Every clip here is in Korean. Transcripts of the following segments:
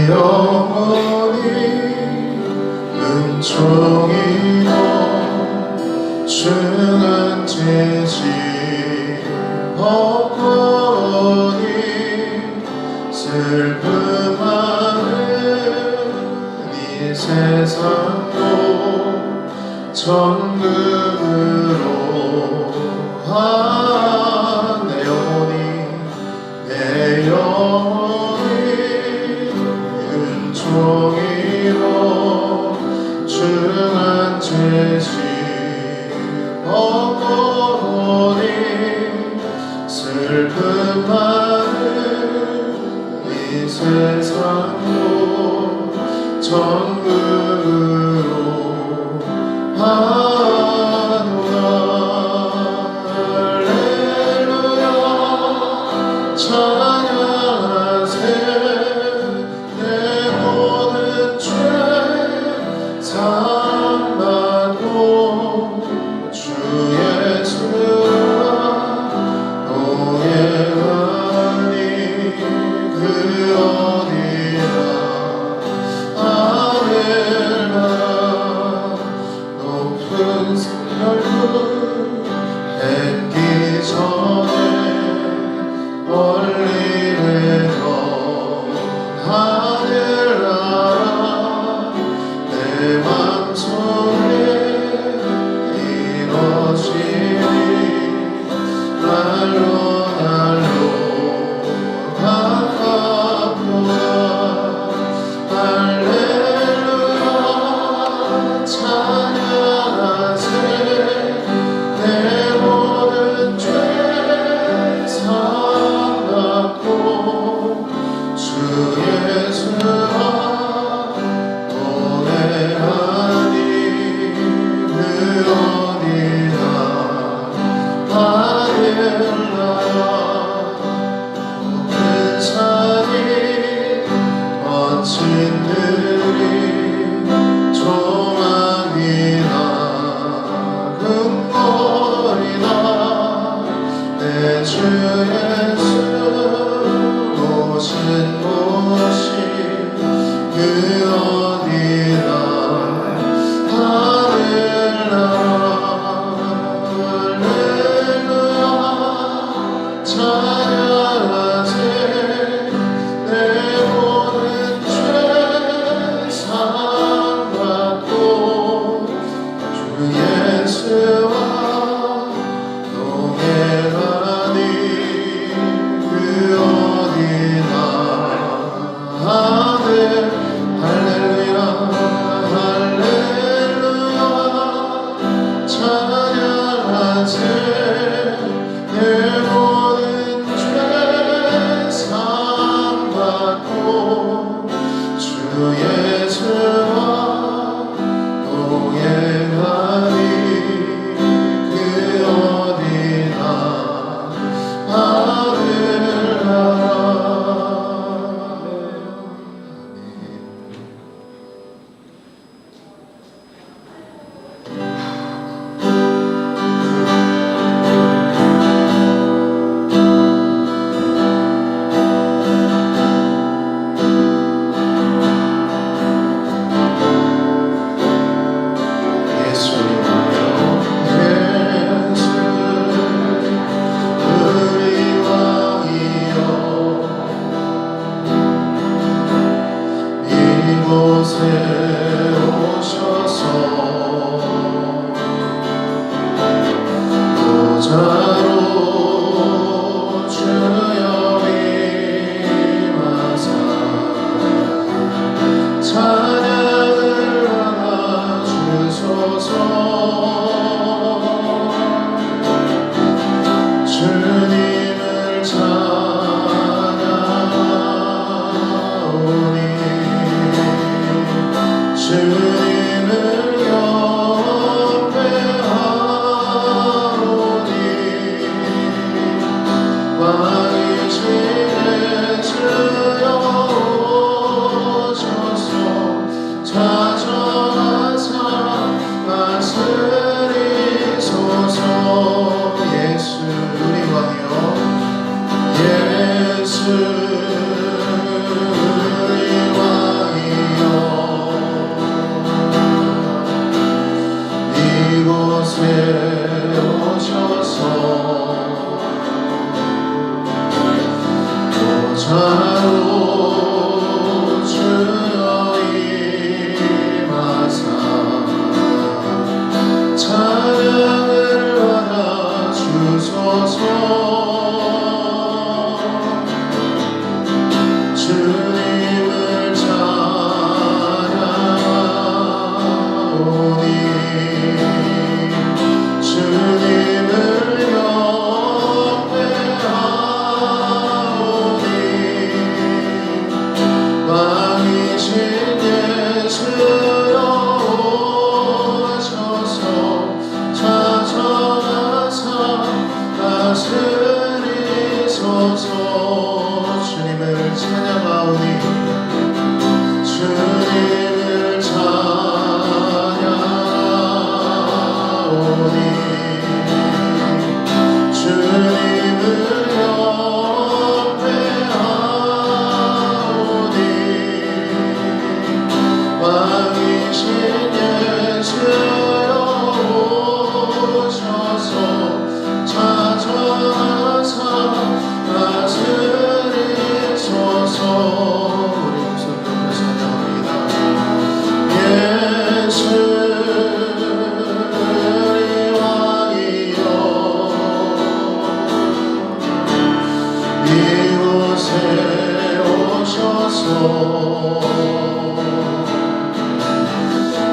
영혼이 은총이로 주는 지지 없거니 슬픔 많은 이 세상도 천국으로 내 영혼이 은총이로 중한 죄지 없거니 슬픔 많은 이 세상도 천국으로 하노라. 할렐루야 찬양하세. 내 모든 죄 사함받고 주 예수와 동행하니 그 어디나 아멘. 높은 별들 뵙기 전에 멀리 뵈던 하늘나라 내 맘속에 이뤄지니 날로 가깝구나. 할렐루야 찬양하세. 내 모든 죄 사함받고 주 예수와 동행하니 그 어디나 하늘나라. 높은 산이 거친 들이 조망이나 금거리나 내 주 예수 오신 곳이 그 어디나 하늘나라. 할렐루야 찬양하세. 내 모든 죄 사함받고 주 예수와 동행하니 그 어디나 아멘. 할렐루야 할렐루야 찬양하세. 내 모든 죄 사함받고 주 예수와 동행하니 그 어디나 하늘나라. 이곳에 오셔서 보좌로 주여 임하사 찬양을 하나 주소서. 주님을 찬양하오니 주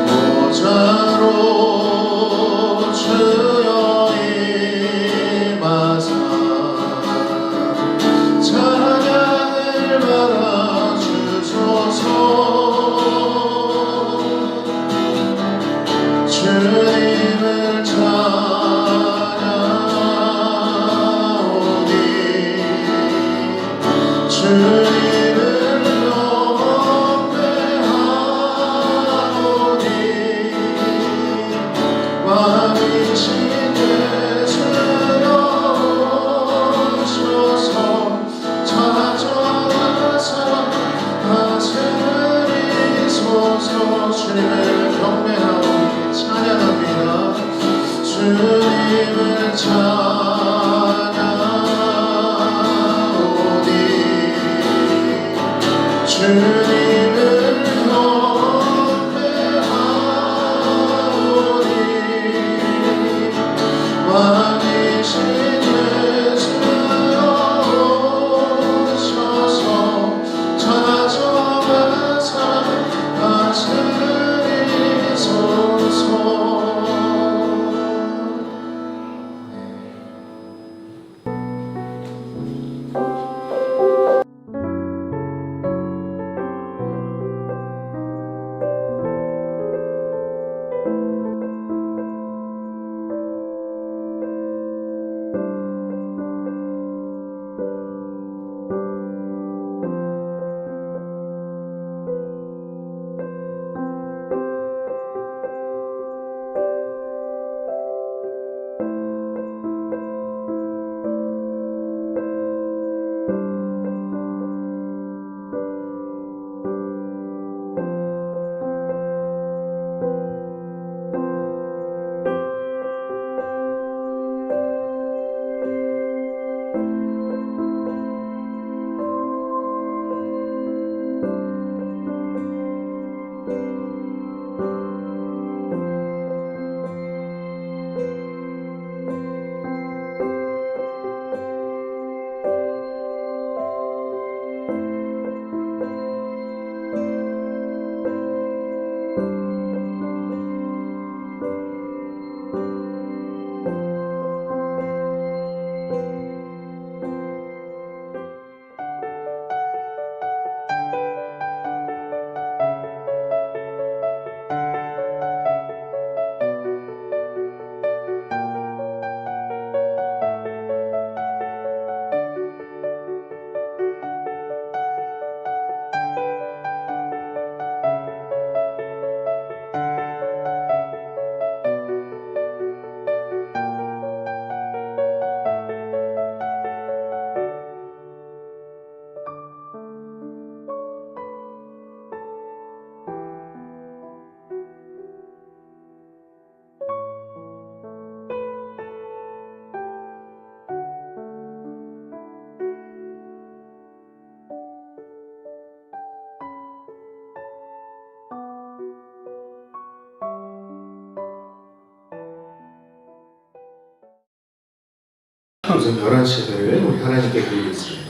보좌로 주여 임하사 찬양을 받아주소서. 주님을 찬양하오니 주님을 경배하오니 왕이신 예수여 오셔서 찾아와서 다스리소서. 주님을 경배하오니 찬양합니다. 주님을 찬양하오니 주님을 경배하오니 왕이신 예수여 오셔서 찾아와서 다스리소서. 우선 11시를 우리 하나님께 드리겠습니다.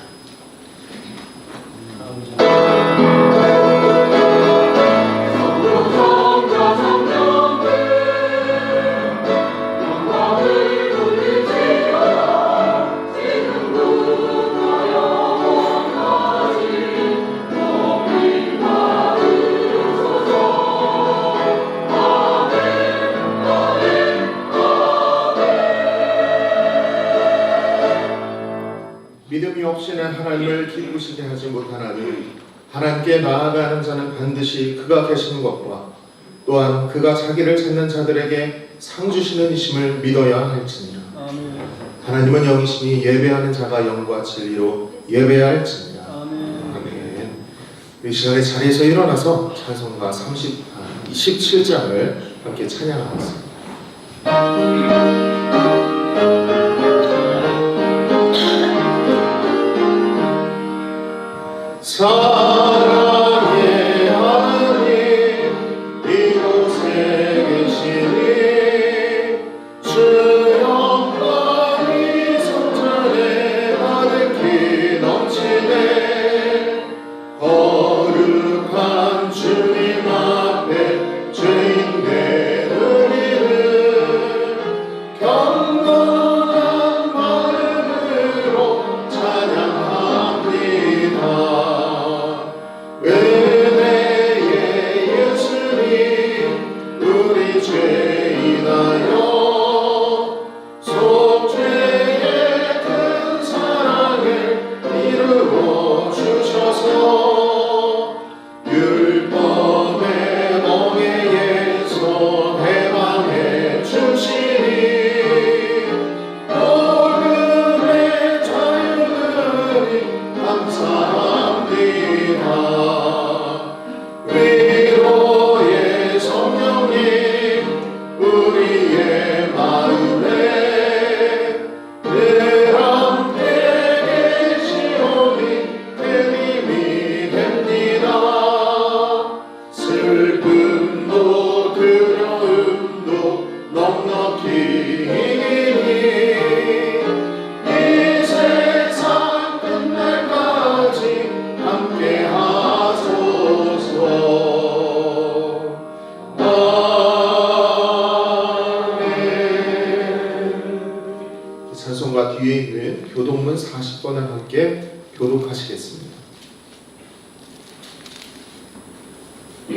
믿음이 없이는 하나님을 기쁘시게 하지 못하나니 하나님께 나아가는 자는 반드시 그가 계시는 것과 또한 그가 자기를 찾는 자들에게 상 주시는 이심을 믿어야 할지니라. 하나님은 영이시니 예배하는 자가 영과 진리로 예배해야 할지니라. 아멘. 이 시간에 자리에서 일어나서 찬송가 27장을 함께 찬양하겠습니다. 사랑의 하나님 이곳에 계시니 주 영광이 성전에 가득히 넘치네. 거룩 여러분 40번을 함께 교독하시겠습니다.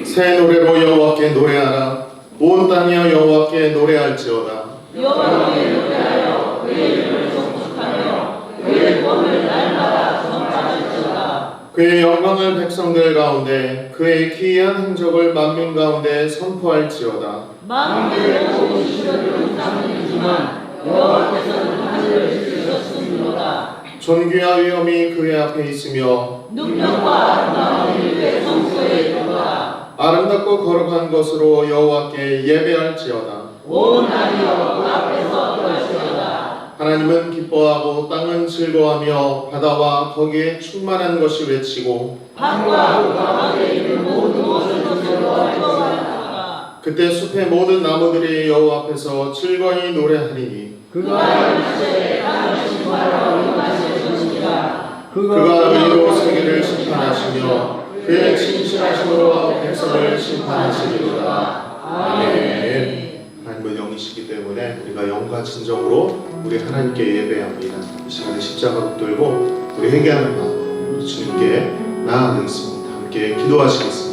새 노래로 여호와께 노래하라. 온 땅이여 여호와께 노래할지어다. 여호와께 노래하여 그의 이름을 송축하며 그의 권을 날마다 선포할지어다. 그의 영광을 백성들 가운데 그의 기이한 행적을 만민 가운데 선포할지어다. 만민의 모든 시절을 삼는지만 여호와께서는 하늘을 지으셨으므로다. 존귀와 위엄이 그의 앞에 있으며 능력과 아름다움이 그의 성소에 있도다. 아름답고 거룩한 것으로 여호와께 예배할지어다. 온 나라여 그 앞에서 떨지어다. 하나님은 기뻐하고 땅은 즐거워하며 바다와 거기에 충만한 것이 외치고 밤과 그 가운데 있는 모든 것을 즐거워하리로다. 그때 숲의 모든 나무들이 여호와 앞에서 즐거이 노래하리니 그가 일하시되 땅을 심판하러 임하실 것이니라. 그가 의로 세계를 심판하시며 그의 진실하심으로 백성을 심판하시리로다. 아멘. 하나님은 영이시기 때문에 우리가 영과 진정으로 우리 하나님께 예배합니다. 이 시간에 십자가 붙들고 우리 회개하는 마음으로 주님께 나아가겠습니다. 함께 기도하시겠습니다.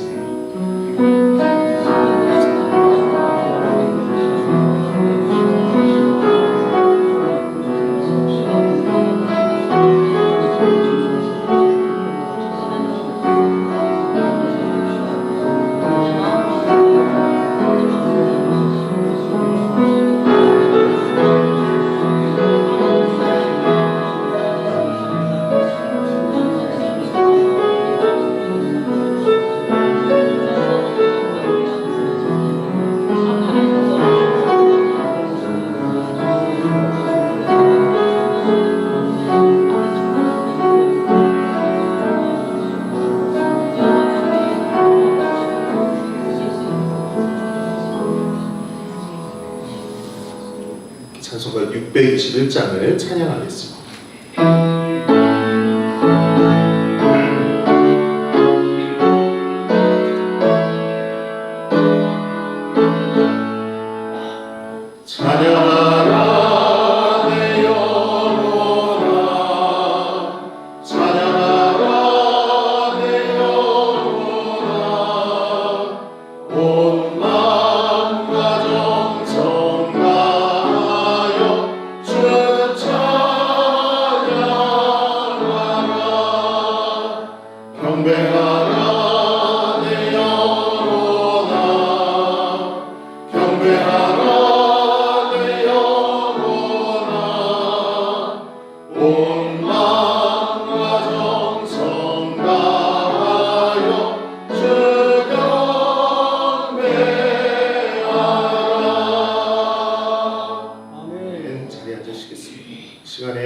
찬송가 621장을 찬양하겠습니다. 찬양하라 내 영혼아, 찬양하라 내 영혼아, 온 마음과 정성 다하여 주 찬양하라. 경배하라 내 영혼아, 경배하라 내 영혼아, 온 마음과 정성 다하여 주 경배하라. 아멘. 자리에 앉으시겠습니다. 이 시간에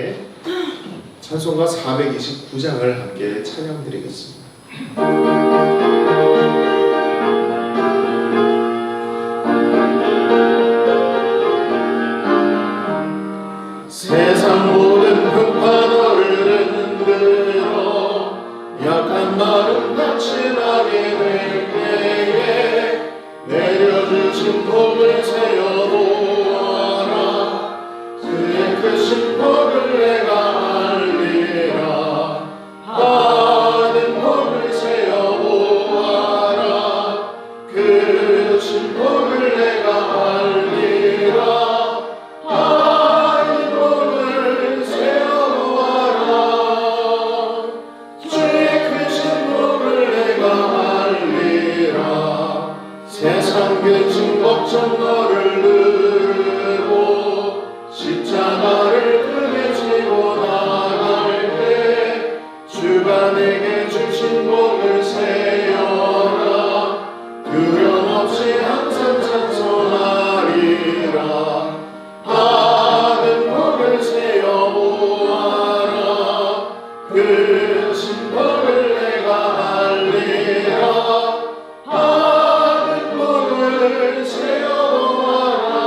찬송가 429장을 함께 찬양드리겠습니다. 세상 모든 풍파도를 흔들어 약한 마음 다치나게 될 때에 내려주신 복을 세어보아라. 그의 크신 복을 내가 알리라. 받은 복을 세어보아라. 크신 복을 내가 알리라. 세상 근심 걱정 너를 누르고 십자가를 크게 지고 나갈 때 주가 내게 주신 복을 세어라. 두려움없이 항상 찬송하리라. 받은 복을 세어보아라. 크신 복을 내가 알리라. 받은 복을 세어보아라.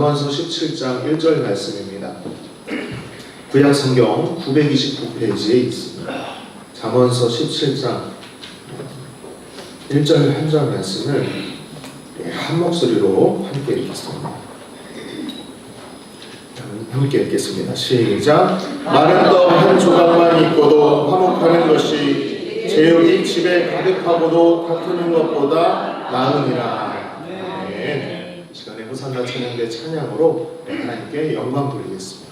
잠언서 17장 1절 말씀입니다. 구약 성경 929페이지에 있습니다. 잠언서 17장 1절 한 절 말씀을 한 목소리로 함께 읽겠습니다. 함께 읽겠습니다. 시작. 마른 떡 한 조각만 있고도 화목하는 것이 제육이 집에 가득하고도 다투는 것보다 나으니라. 네. 이 시간에 호산나 찬양대 찬양으로 하나님께 영광 돌리겠습니다.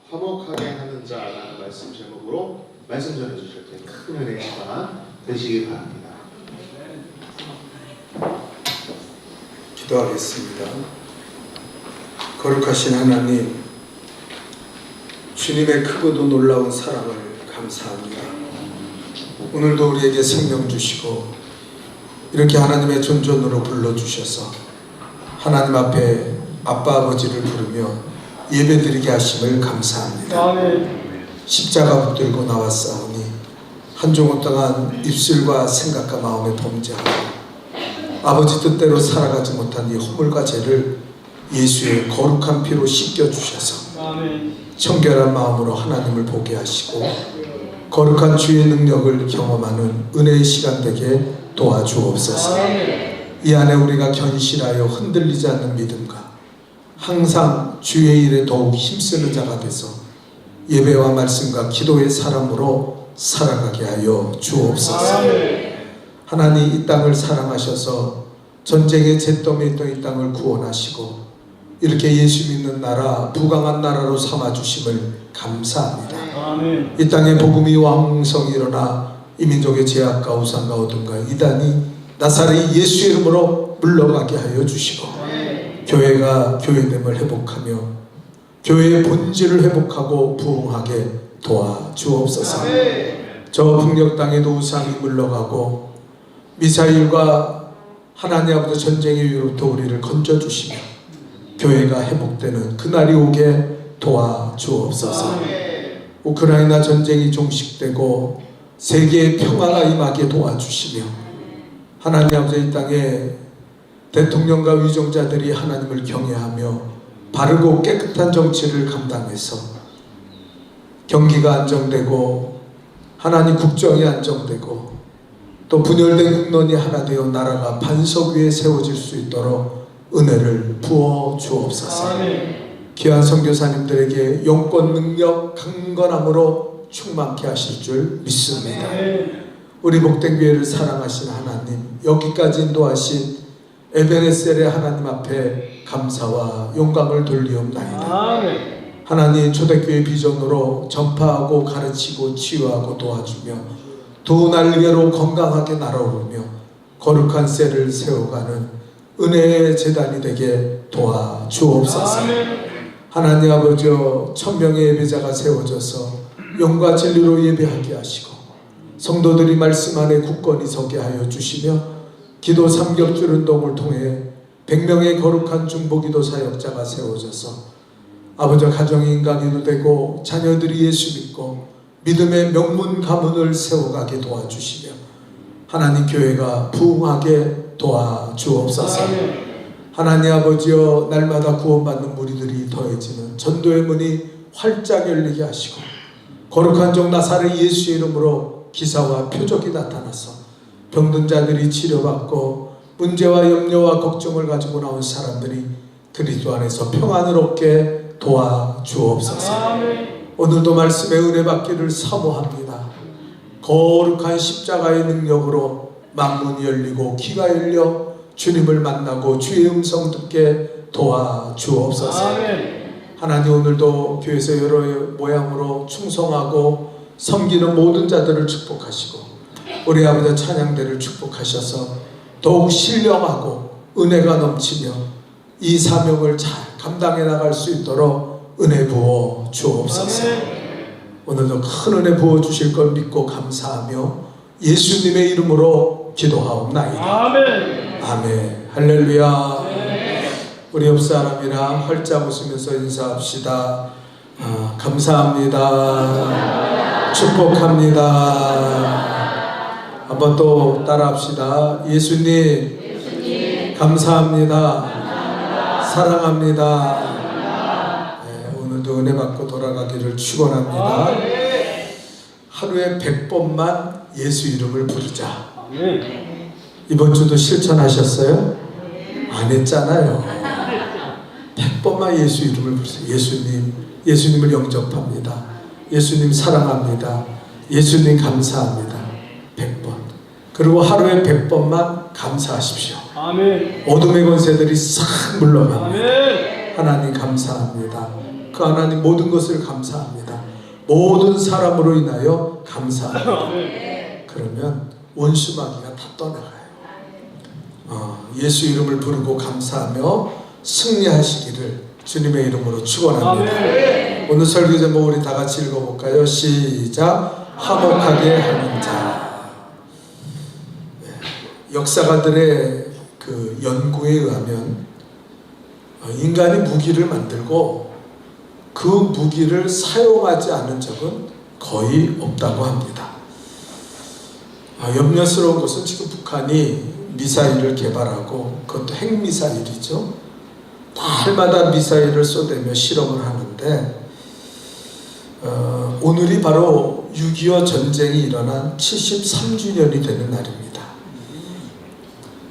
화목하게 하는 자라는 말씀 제목으로 말씀 전해주실 때 큰 은혜가 되시기 바랍니다. 기도하겠습니다. 거룩하신 하나님, 주님의 크고도 놀라운 사랑을 감사합니다. 오늘도 우리에게 생명 주시고 이렇게 하나님의 존존으로 불러주셔서 하나님 앞에 아빠 아버지를 부르며 예배드리게 하심을 감사합니다. 아멘. 십자가 붙들고 나왔사오니 한 주간 동안 입술과 생각과 마음에 범죄하고 아버지 뜻대로 살아가지 못한 이 허물과 죄를 예수의 거룩한 피로 씻겨주셔서 아멘. 청결한 마음으로 하나님을 보게 하시고 거룩한 주의 능력을 경험하는 은혜의 시간 되게 도와주옵소서. 이 안에 우리가 견실하여 흔들리지 않는 믿음과 항상 주의 일에 더욱 힘쓰는 자가 돼서 예배와 말씀과 기도의 사람으로 살아가게 하여 주옵소서. 하나님 이 땅을 사랑하셔서 전쟁의 잿더미에 있던 이 땅을 구원하시고 이렇게 예수 믿는 나라, 부강한 나라로 삼아주심을 감사합니다. 아멘. 이 땅에 복음이 왕성히 일어나 이 민족의 제약과 우상과 어둠과 이단이 나사렛 예수의 이름으로 물러가게 하여 주시고 교회가 교회됨을 회복하며 교회의 본질을 회복하고 부흥하게 도와주옵소서. 저 북녘 땅에도 우상이 물러가고 미사일과 하나님 아버지 전쟁의 위로부터 우리를 건져주시며 교회가 회복되는 그날이 오게 도와주옵소서. 우크라이나 전쟁이 종식되고 세계의 평화가 임하게 도와주시며 하나님 아버지 이 땅에 대통령과 위정자들이 하나님을 경외하며 바르고 깨끗한 정치를 감당해서 경기가 안정되고 하나님 국정이 안정되고 또 분열된 국론이 하나 되어 나라가 반석 위에 세워질 수 있도록 은혜를 부어 주옵소서. 귀한 선교사님들에게 영권 능력 강건함으로 충만케 하실 줄 믿습니다. 우리 목된교회를 사랑하신 하나님, 여기까지 인도하신 에베네셀의 하나님 앞에 감사와 영광을 돌리옵나이다. 하나님 초대교회 비전으로 전파하고 가르치고 치유하고 도와주며 두 날개로 건강하게 날아오르며 거룩한 셀을 세워가는 은혜의 재단이 되게 도와주옵소서. 하나님 아버지여, 1000명의 예배자가 세워져서 영과 진리로 예배하게 하시고 성도들이 말씀 안에 굳건히 서게 하여 주시며 기도 삼겹줄 운동을 통해 100명의 거룩한 중보기도 사역자가 세워져서 아버지 가정이 인간이도 되고 자녀들이 예수 믿고 믿음의 명문 가문을 세워가게 도와주시며 하나님 교회가 부흥하게 도와주옵소서. 하나님 아버지여, 날마다 구원받는 무리들이 더해지는 전도의 문이 활짝 열리게 하시고 거룩한 종 나사렛 예수의 이름으로 기사와 표적이 나타나서 병든 자들이 치료받고 문제와 염려와 걱정을 가지고 나온 사람들이 그리스도 안에서 평안을 얻게 도와주옵소서. 오늘도 말씀의 은혜 받기를 사모합니다. 거룩한 십자가의 능력으로 만문이 열리고 귀가 열려 주님을 만나고 주의 음성 듣게 도와주옵소서. 하나님 오늘도 교회에서 여러 모양으로 충성하고 섬기는 모든 자들을 축복하시고 우리 아버지 찬양대를 축복하셔서 더욱 신령하고 은혜가 넘치며 이 사명을 잘 감당해 나갈 수 있도록 은혜 부어 주옵소서. 오늘도 큰 은혜 부어 주실 걸 믿고 감사하며 예수님의 이름으로 기도하옵나이다. 아멘. 할렐루야. 우리 옆 사람이랑 활짝 웃으면서 인사합시다. 감사합니다. 축복합니다. 한번 또 따라합시다. 예수님, 감사합니다. 사랑합니다. 네, 오늘도 은혜 받고 돌아가기를 축원합니다. 하루에 100번만 예수 이름을 부르자. 이번 주도 실천하셨어요? 안 했잖아요. 100번만 예수 이름을 부르세요. 예수님을 영접합니다. 예수님 사랑합니다. 예수님 감사합니다. 100번. 그리고 하루에 100번만 감사하십시오. 아멘. 어둠의 권세들이 싹 물러갑니다. 아멘. 하나님 감사합니다. 그 하나님 모든 것을 감사합니다. 모든 사람으로 인하여 감사합니다. 아멘. 그러면 원수마귀가 다 떠나가요. 예수 이름을 부르고 감사하며 승리하시기를 주님의 이름으로 축원합니다. 아멘. 오늘 설교 제목 우리 다 같이 읽어볼까요? 시작. 화목하게 하는 자. 역사가들의 그 연구에 의하면 인간이 무기를 만들고 그 무기를 사용하지 않은 적은 거의 없다고 합니다. 염려스러운 것은 지금 북한이 미사일을 개발하고, 그것도 핵미사일이죠. 날마다 미사일을 쏘대며 실험을 하는데, 오늘이 바로 6.25 전쟁이 일어난 73주년이 되는 날입니다.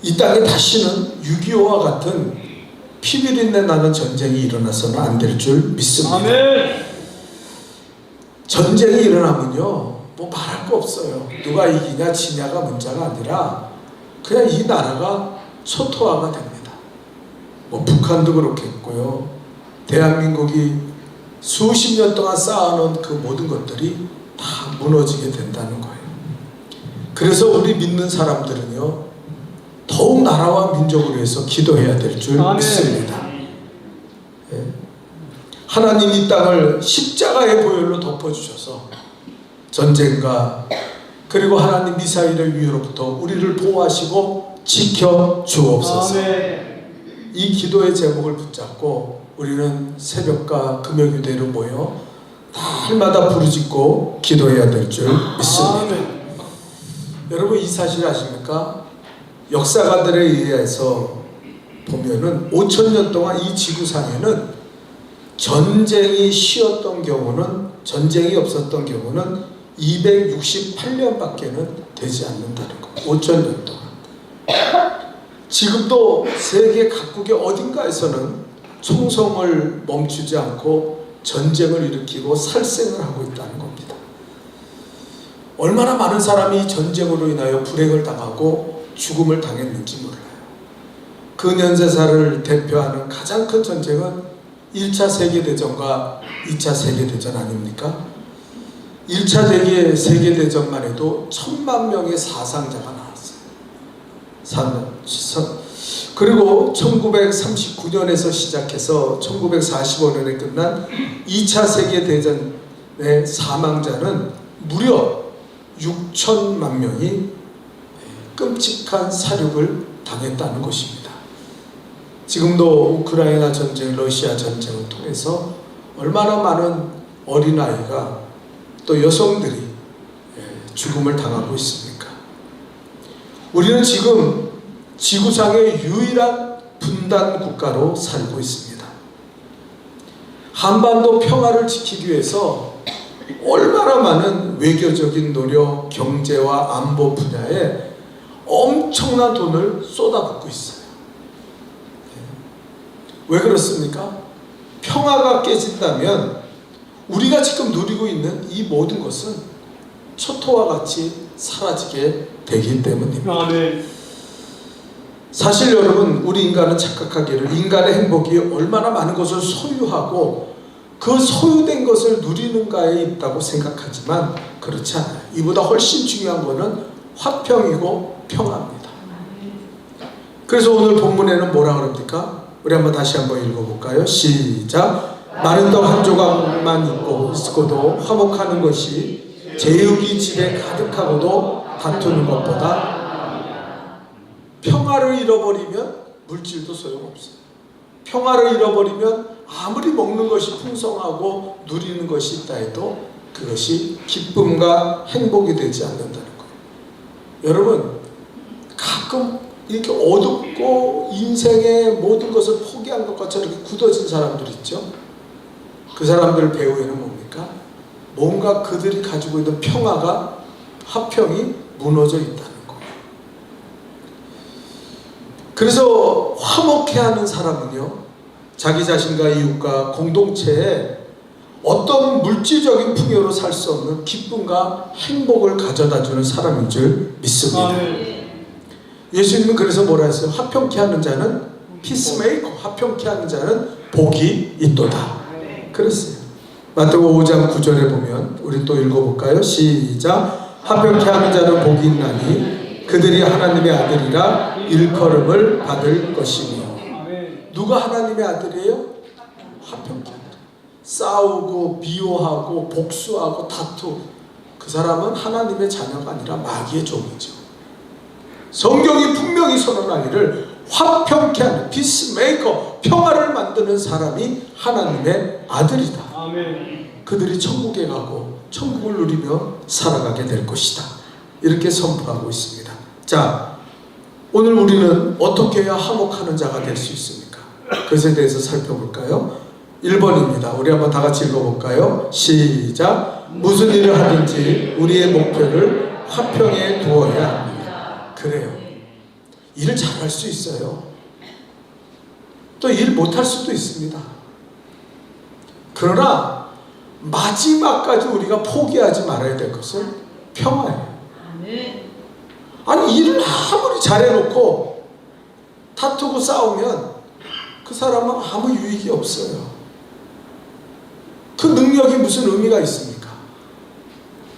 이 땅에 다시는 6.25와 같은 피비린내 나는 전쟁이 일어나서는 안 될 줄 믿습니다. 아멘. 전쟁이 일어나면요, 뭐 말할 거 없어요. 누가 이기냐 지냐가 문제가 아니라 그냥 이 나라가 초토화가 됩니다. 뭐 북한도 그렇겠고요. 대한민국이 수십 년 동안 쌓아놓은 그 모든 것들이 다 무너지게 된다는 거예요. 그래서 우리 믿는 사람들은요, 더욱 나라와 민족을 위해서 기도해야 될 줄 믿습니다. 예. 하나님 이 땅을 십자가의 보혈로 덮어주셔서 전쟁과 그리고 하나님 미사일의 위협으로부터 우리를 보호하시고 지켜 주옵소서. 이 기도의 제목을 붙잡고 우리는 새벽과 금요일대로 모여 날마다 부르짖고 기도해야 될 줄 믿습니다. 여러분, 이 사실 아십니까? 역사가들에 의해서 보면은 5,000년 동안 이 지구상에는 전쟁이 쉬었던 경우는, 전쟁이 없었던 경우는 268년밖에는 되지 않는다는 거예요. 5,000년 동안. 지금도 세계 각국의 어딘가에서는 총성을 멈추지 않고 전쟁을 일으키고 살생을 하고 있다는 겁니다. 얼마나 많은 사람이 전쟁으로 인하여 불행을 당하고 죽음을 당했는지 몰라요. 근현대사를 대표하는 가장 큰 전쟁은 1차 세계대전과 2차 세계대전 아닙니까? 1차 세계대전만 해도 1,000만 명의 사상자가 나왔어요. 그리고 1939년에서 시작해서 1945년에 끝난 2차 세계대전의 사망자는 무려 6천만 명이 끔찍한 사륙을 당했다는 것입니다. 지금도 우크라이나 전쟁, 러시아 전쟁을 통해서 얼마나 많은 어린아이가 또 여성들이 죽음을 당하고 있습니까? 우리는 지금 지구상의 유일한 분단 국가로 살고 있습니다. 한반도 평화를 지키기 위해서 얼마나 많은 외교적인 노력, 경제와 안보 분야에 엄청난 돈을 쏟아붓고 있어요. 왜 그렇습니까? 평화가 깨진다면 우리가 지금 누리고 있는 이 모든 것은 초토화 같이 사라지게 되기 때문입니다. 사실 여러분, 우리 인간은 착각하기를 인간의 행복이 얼마나 많은 것을 소유하고 그 소유된 것을 누리는가에 있다고 생각하지만 그렇지 않아요. 이보다 훨씬 중요한 것은 화평이고 평화입니다. 그래서 오늘 본문에는 뭐라 그럽니까? 우리 한번 다시 한번 읽어볼까요? 시작. 마른 떡 한 조각만 있고도 화목하는 것이 제육이 집에 가득하고도 다투는 것보다, 평화를 잃어버리면 물질도 소용없어요. 평화를 잃어버리면 아무리 먹는 것이 풍성하고 누리는 것이 있다 해도 그것이 기쁨과 행복이 되지 않는다는 거예요. 여러분, 가끔 이렇게 어둡고 인생의 모든 것을 포기한 것과 저렇게 굳어진 사람들 있죠? 그 사람들 배후에는 뭡니까? 뭔가 그들이 가지고 있는 평화가, 화평이 무너져 있다는 거예요. 그래서 화목해하는 사람은요, 자기 자신과 이웃과 공동체에 어떤 물질적인 풍요로 살 수 없는 기쁨과 행복을 가져다주는 사람인 줄 믿습니다. 예수님은 그래서 뭐라 했어요? 화평케 하는 자는 피스메이커, 화평케 하는 자는 복이 있도다. 그랬어요. 마태복음 5장 9절에 보면 우리 또 읽어볼까요? 시작. 화평케 하는 자는 복이 있나니 그들이 하나님의 아들이라 일컬음을 받을 것이며. 누가 하나님의 아들이에요? 화평케 하는 자. 싸우고 미워하고 복수하고 다투, 그 사람은 하나님의 자녀가 아니라 마귀의 종이죠. 성경이 분명히 선언하기를 화평케 하는 피스메이커, 평화를 만드는 사람이 하나님의 아들이다. 아멘. 그들이 천국에 가고 천국을 누리며 살아가게 될 것이다. 이렇게 선포하고 있습니다. 자, 오늘 우리는 어떻게 해야 화목하는 자가 될 수 있습니까? 그것에 대해서 살펴볼까요? 1번입니다. 우리 한번 다 같이 읽어볼까요? 시작. 무슨 일을 하든지 우리의 목표를 화평에 두어야 합니다. 그래요. 일을 잘할 수 있어요. 또 일 못할 수도 있습니다. 그러나 마지막까지 우리가 포기하지 말아야 될 것은 평화예요. 아니, 일을 아무리 잘해놓고 다투고 싸우면 그 사람은 아무 유익이 없어요. 그 능력이 무슨 의미가 있습니까?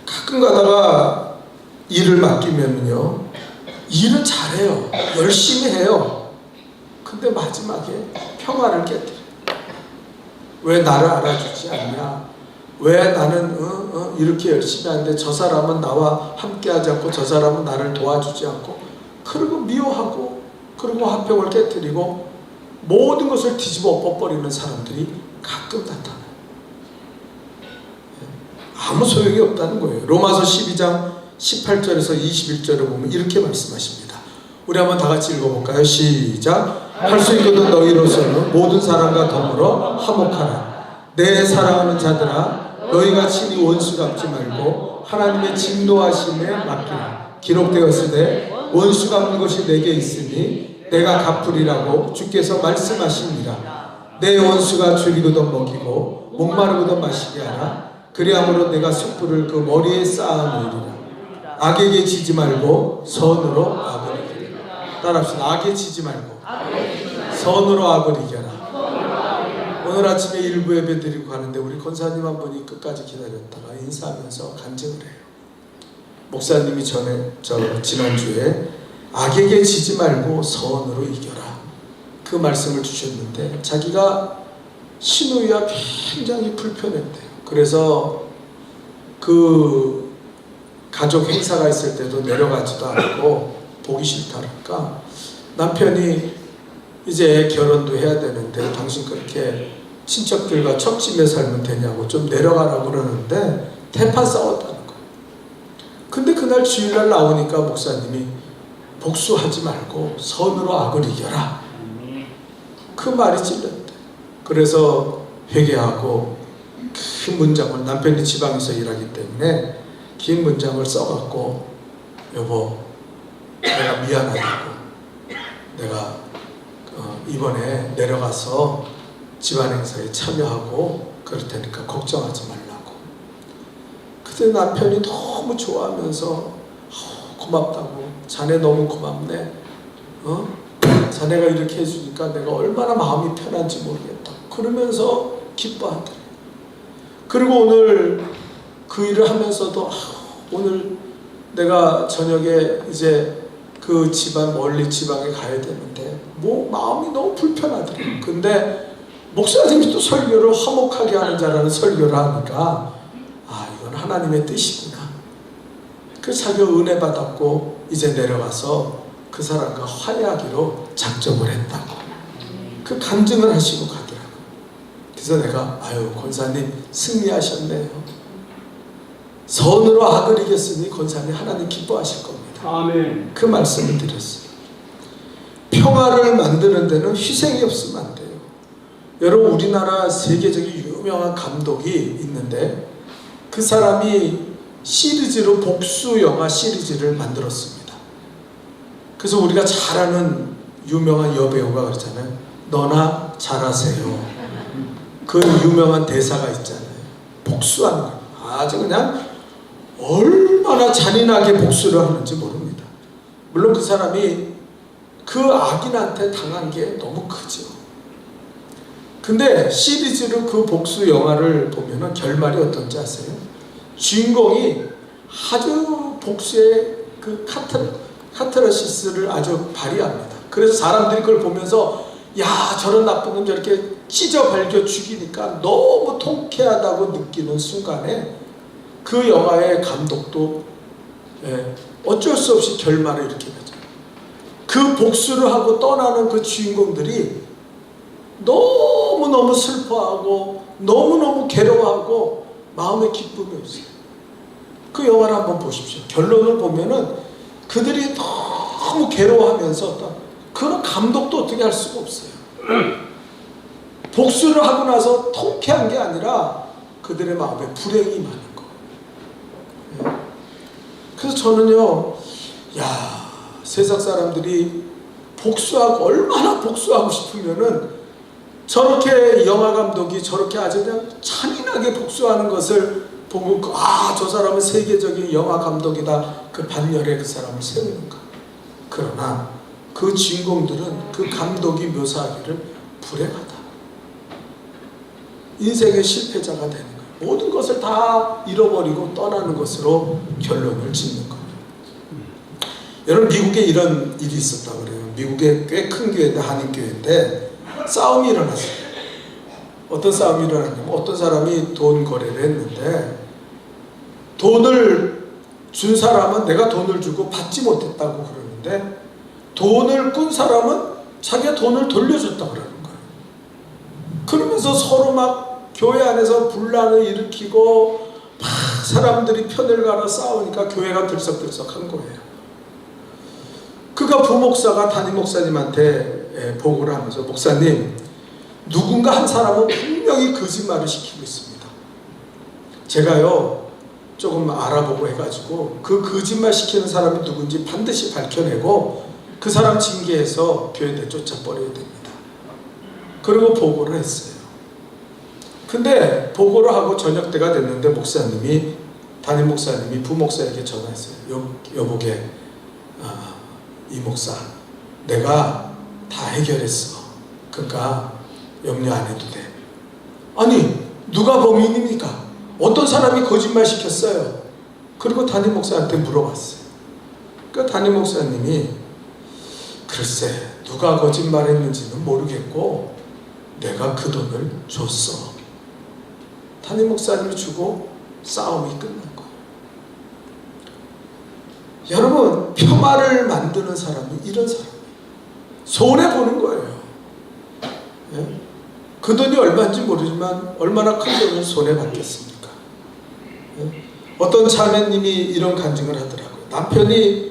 가끔 가다가 일을 맡기면요, 일은 잘해요. 열심히 해요. 근데 마지막에 평화를 깨뜨려요. 왜 나를 알아주지 않냐? 왜 나는 이렇게 열심히 하는데 저 사람은 나와 함께하지 않고 저 사람은 나를 도와주지 않고, 그리고 미워하고, 그리고 화평을 깨뜨리고 모든 것을 뒤집어 엎어버리는 사람들이 가끔 나타나요. 아무 소용이 없다는 거예요. 로마서 12장 18절에서 21절을 보면 이렇게 말씀하십니다. 우리 한번 다 같이 읽어볼까요? 시작. 할 수 있거든 너희로서는 모든 사람과 더불어 화목하라. 내 사랑하는 자들아, 너희가 친히 원수 갚지 말고 하나님의 진노하심에 맡기라. 기록되었으되 원수 갚는 것이 내게 있으니 내가 갚으리라고 주께서 말씀하시니라. 내 원수가 줄이거든 먹이고 목마르거든 마시게 하라. 그리함으로 내가 숯불을 그 머리에 쌓아놓으리라. 악에게 지지 말고 선으로 악을 이기라. 따라합시다. 악에 지지 말고 선으로 악을 이겨라. 오늘 아침에 일부 예배 드리고 가는데 우리 권사님 한 분이 끝까지 기다렸다가 인사하면서 간증을 해요. 목사님이 지난주에 악에게 지지 말고 선으로 이겨라, 그 말씀을 주셨는데 자기가 신우이가 굉장히 불편했대요. 그래서 그 가족 행사가 있을 때도 내려가지도 않고 보기 싫다 그러니까 남편이 이제 결혼도 해야 되는데 당신 그렇게 친척들과 척지며 살면 되냐고 좀 내려가라고 그러는데 대판 싸웠다는 거예요. 근데 그날 주일날 나오니까 목사님이 복수하지 말고 선으로 악을 이겨라, 그 말이 찔렸대. 그래서 회개하고 긴 문장을, 남편이 지방에서 일하기 때문에 긴 문장을 써갖고, 여보 내가 미안하다고, 내가 이번에 내려가서 집안 행사에 참여하고 그럴 테니까 걱정하지 말라고. 그때 남편이 너무 좋아하면서 고맙다고, 자네 너무 고맙네, 자네가 이렇게 해주니까 내가 얼마나 마음이 편한지 모르겠다 그러면서 기뻐하더래요. 그리고 오늘 그 일을 하면서도 오늘 내가 저녁에 이제 그 집안 멀리 지방에 가야 되는데 뭐 마음이 너무 불편하더래요. 근데 목사님이 또 설교를 화목하게 하는 자라는 설교를 하니까 아, 이건 하나님의 뜻이구나. 그래서 자기가 은혜 받았고 이제 내려가서 그 사람과 화해하기로 작정을 했다고 그 간증을 하시고 가더라고요. 그래서 내가 아유 권사님 승리하셨네요. 선으로 악을 이겼으니 권사님 하나님 기뻐하실 겁니다. 아멘. 그 말씀을 드렸어요. 평화를 만드는 데는 희생이 없으면 안 돼요. 여러분 우리나라 세계적인 유명한 감독이 있는데 그 사람이 시리즈로 복수 영화 시리즈를 만들었습니다. 그래서 우리가 잘 아는 유명한 여배우가 그러잖아요. 너나 잘하세요. 그 유명한 대사가 있잖아요. 복수하는 거예요. 아주 그냥 얼마나 잔인하게 복수를 하는지 모릅니다. 물론 그 사람이 그 악인한테 당한 게 너무 크죠. 근데 시리즈로 그 복수 영화를 보면은 결말이 어떤지 아세요? 주인공이 아주 복수의 그 카타르시스를 아주 발휘합니다. 그래서 사람들이 그걸 보면서 야 저런 나쁜 놈 저렇게 찢어 발겨 죽이니까 너무 통쾌하다고 느끼는 순간에 그 영화의 감독도 어쩔 수 없이 결말을 이렇게 가죠. 그 복수를 하고 떠나는 그 주인공들이 너무너무 슬퍼하고 너무너무 괴로워하고 마음에 기쁨이 없어요. 그 영화를 한번 보십시오. 결론을 보면은 그들이 너무 괴로워하면서 그런 감독도 어떻게 할 수가 없어요. 복수를 하고 나서 통쾌한 게 아니라 그들의 마음에 불행이 많은 거예요. 그래서 저는요, 야, 세상 사람들이 복수하고 얼마나 복수하고 싶으면은 저렇게 영화 감독이 저렇게 아주 그냥 잔인하게 복수하는 것을 보고 저 사람은 세계적인 영화 감독이다, 그 반열에 그 사람을 세우는가. 그러나 그 주인공들은 그 감독이 묘사하기를 불행하다, 인생의 실패자가 되는 거예요. 모든 것을 다 잃어버리고 떠나는 것으로 결론을 짓는 거예요. 여러분, 미국에 이런 일이 있었다고 그래요. 미국에 꽤 큰 교회인데, 한인교회인데 싸움이 일어났어요. 어떤 싸움이 일어났냐면, 어떤 사람이 돈 거래를 했는데 돈을 준 사람은 내가 돈을 주고 받지 못했다고 그러는데, 돈을 꾼 사람은 자기가 돈을 돌려줬다고 그러는 거예요. 그러면서 서로 막 교회 안에서 분란을 일으키고 막 사람들이 편을 가려 싸우니까 교회가 들썩들썩한 거예요. 그가 부목사가 담임 목사님한테 보고를 하면서, 목사님, 누군가 한 사람은 분명히 거짓말을 시키고 있습니다. 제가요 조금 알아보고 해가지고 그 거짓말 시키는 사람이 누군지 반드시 밝혀내고 그 사람 징계해서 교회 내쫓아 버려야 됩니다. 그리고 보고를 했어요. 근데 보고를 하고 저녁 때가 됐는데 목사님이, 담임 목사님이 부목사에게 전화했어요. 여보게, 이 목사, 내가 다 해결했어. 그러니까 염려 안 해도 돼. 아니, 누가 범인입니까? 어떤 사람이 거짓말 시켰어요? 그리고 담임 목사한테 물어봤어요. 그 담임 목사님이, 글쎄, 누가 거짓말했는지는 모르겠고 내가 그 돈을 줬어. 담임 목사님이 주고 싸움이 끝난 거예요. 여러분, 폄하를 만드는 사람이 이런 사람이에요. 손해보는 거예요. 예? 그 돈이 얼마인지 모르지만 얼마나 큰 돈을 손해받겠습니까? 예? 어떤 자매님이 이런 간증을 하더라고요. 남편이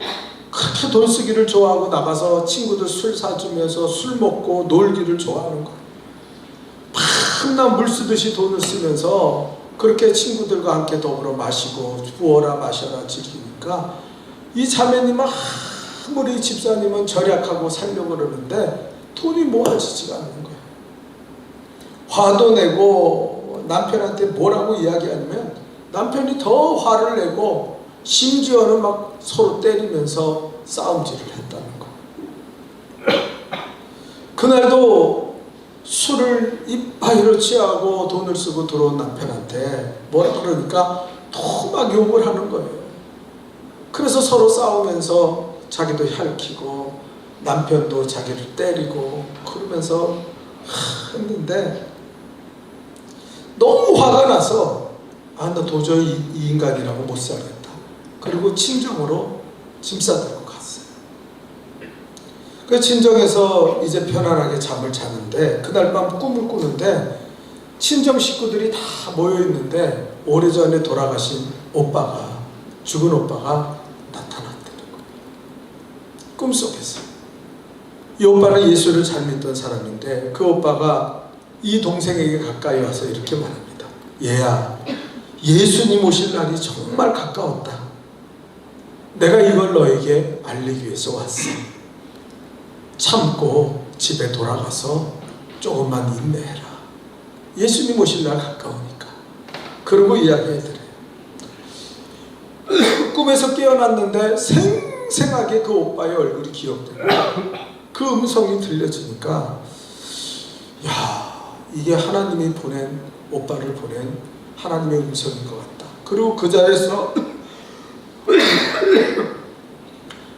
그렇게 돈 쓰기를 좋아하고 나가서 친구들 술 사주면서 술 먹고 놀기를 좋아하는 거예요. 밤낮 물 쓰듯이 돈을 쓰면서 그렇게 친구들과 함께 더불어 마시고 부어라 마셔라 즐기니까 이 자매님은 아무리 집사님은 절약하고 살려고 그러는데 돈이 모아지지가 않는 거예요. 화도 내고 남편한테 뭐라고 이야기하냐면 남편이 더 화를 내고 심지어는 막 서로 때리면서 싸움질을 했다는 거예요. 그날도 술을 이빠이로 취하고 돈을 쓰고 들어온 남편한테 뭐라 그러니까 또 막 욕을 하는 거예요. 그래서 서로 싸우면서 자기도 핥히고 남편도 자기를 때리고 그러면서 했는데 너무 화가 나서 나 도저히 이 인간이라고 못 살겠다. 그리고 친정으로 짐 싸들고 갔어요. 그 친정에서 이제 편안하게 잠을 자는데 그날 밤 꿈을 꾸는데 친정 식구들이 다 모여 있는데 오래전에 돌아가신 오빠가, 죽은 오빠가 나타났다는 거예요. 꿈속에서. 이 오빠는 예수를 잘 믿던 사람인데 그 오빠가 이 동생에게 가까이 와서 이렇게 말합니다. 얘야, 예수님 오실 날이 정말 가까웠다. 내가 이걸 너에게 알리기 위해서 왔어. 참고 집에 돌아가서 조금만 인내해라. 예수님 오실 날 가까우니까. 그러고 이야기해드려요. 꿈에서 깨어났는데 생생하게 그 오빠의 얼굴이 기억되고 그 음성이 들려지니까 야, 이게 하나님이 보낸, 오빠를 보낸 하나님의 음성인 것 같다. 그리고 그 자리에서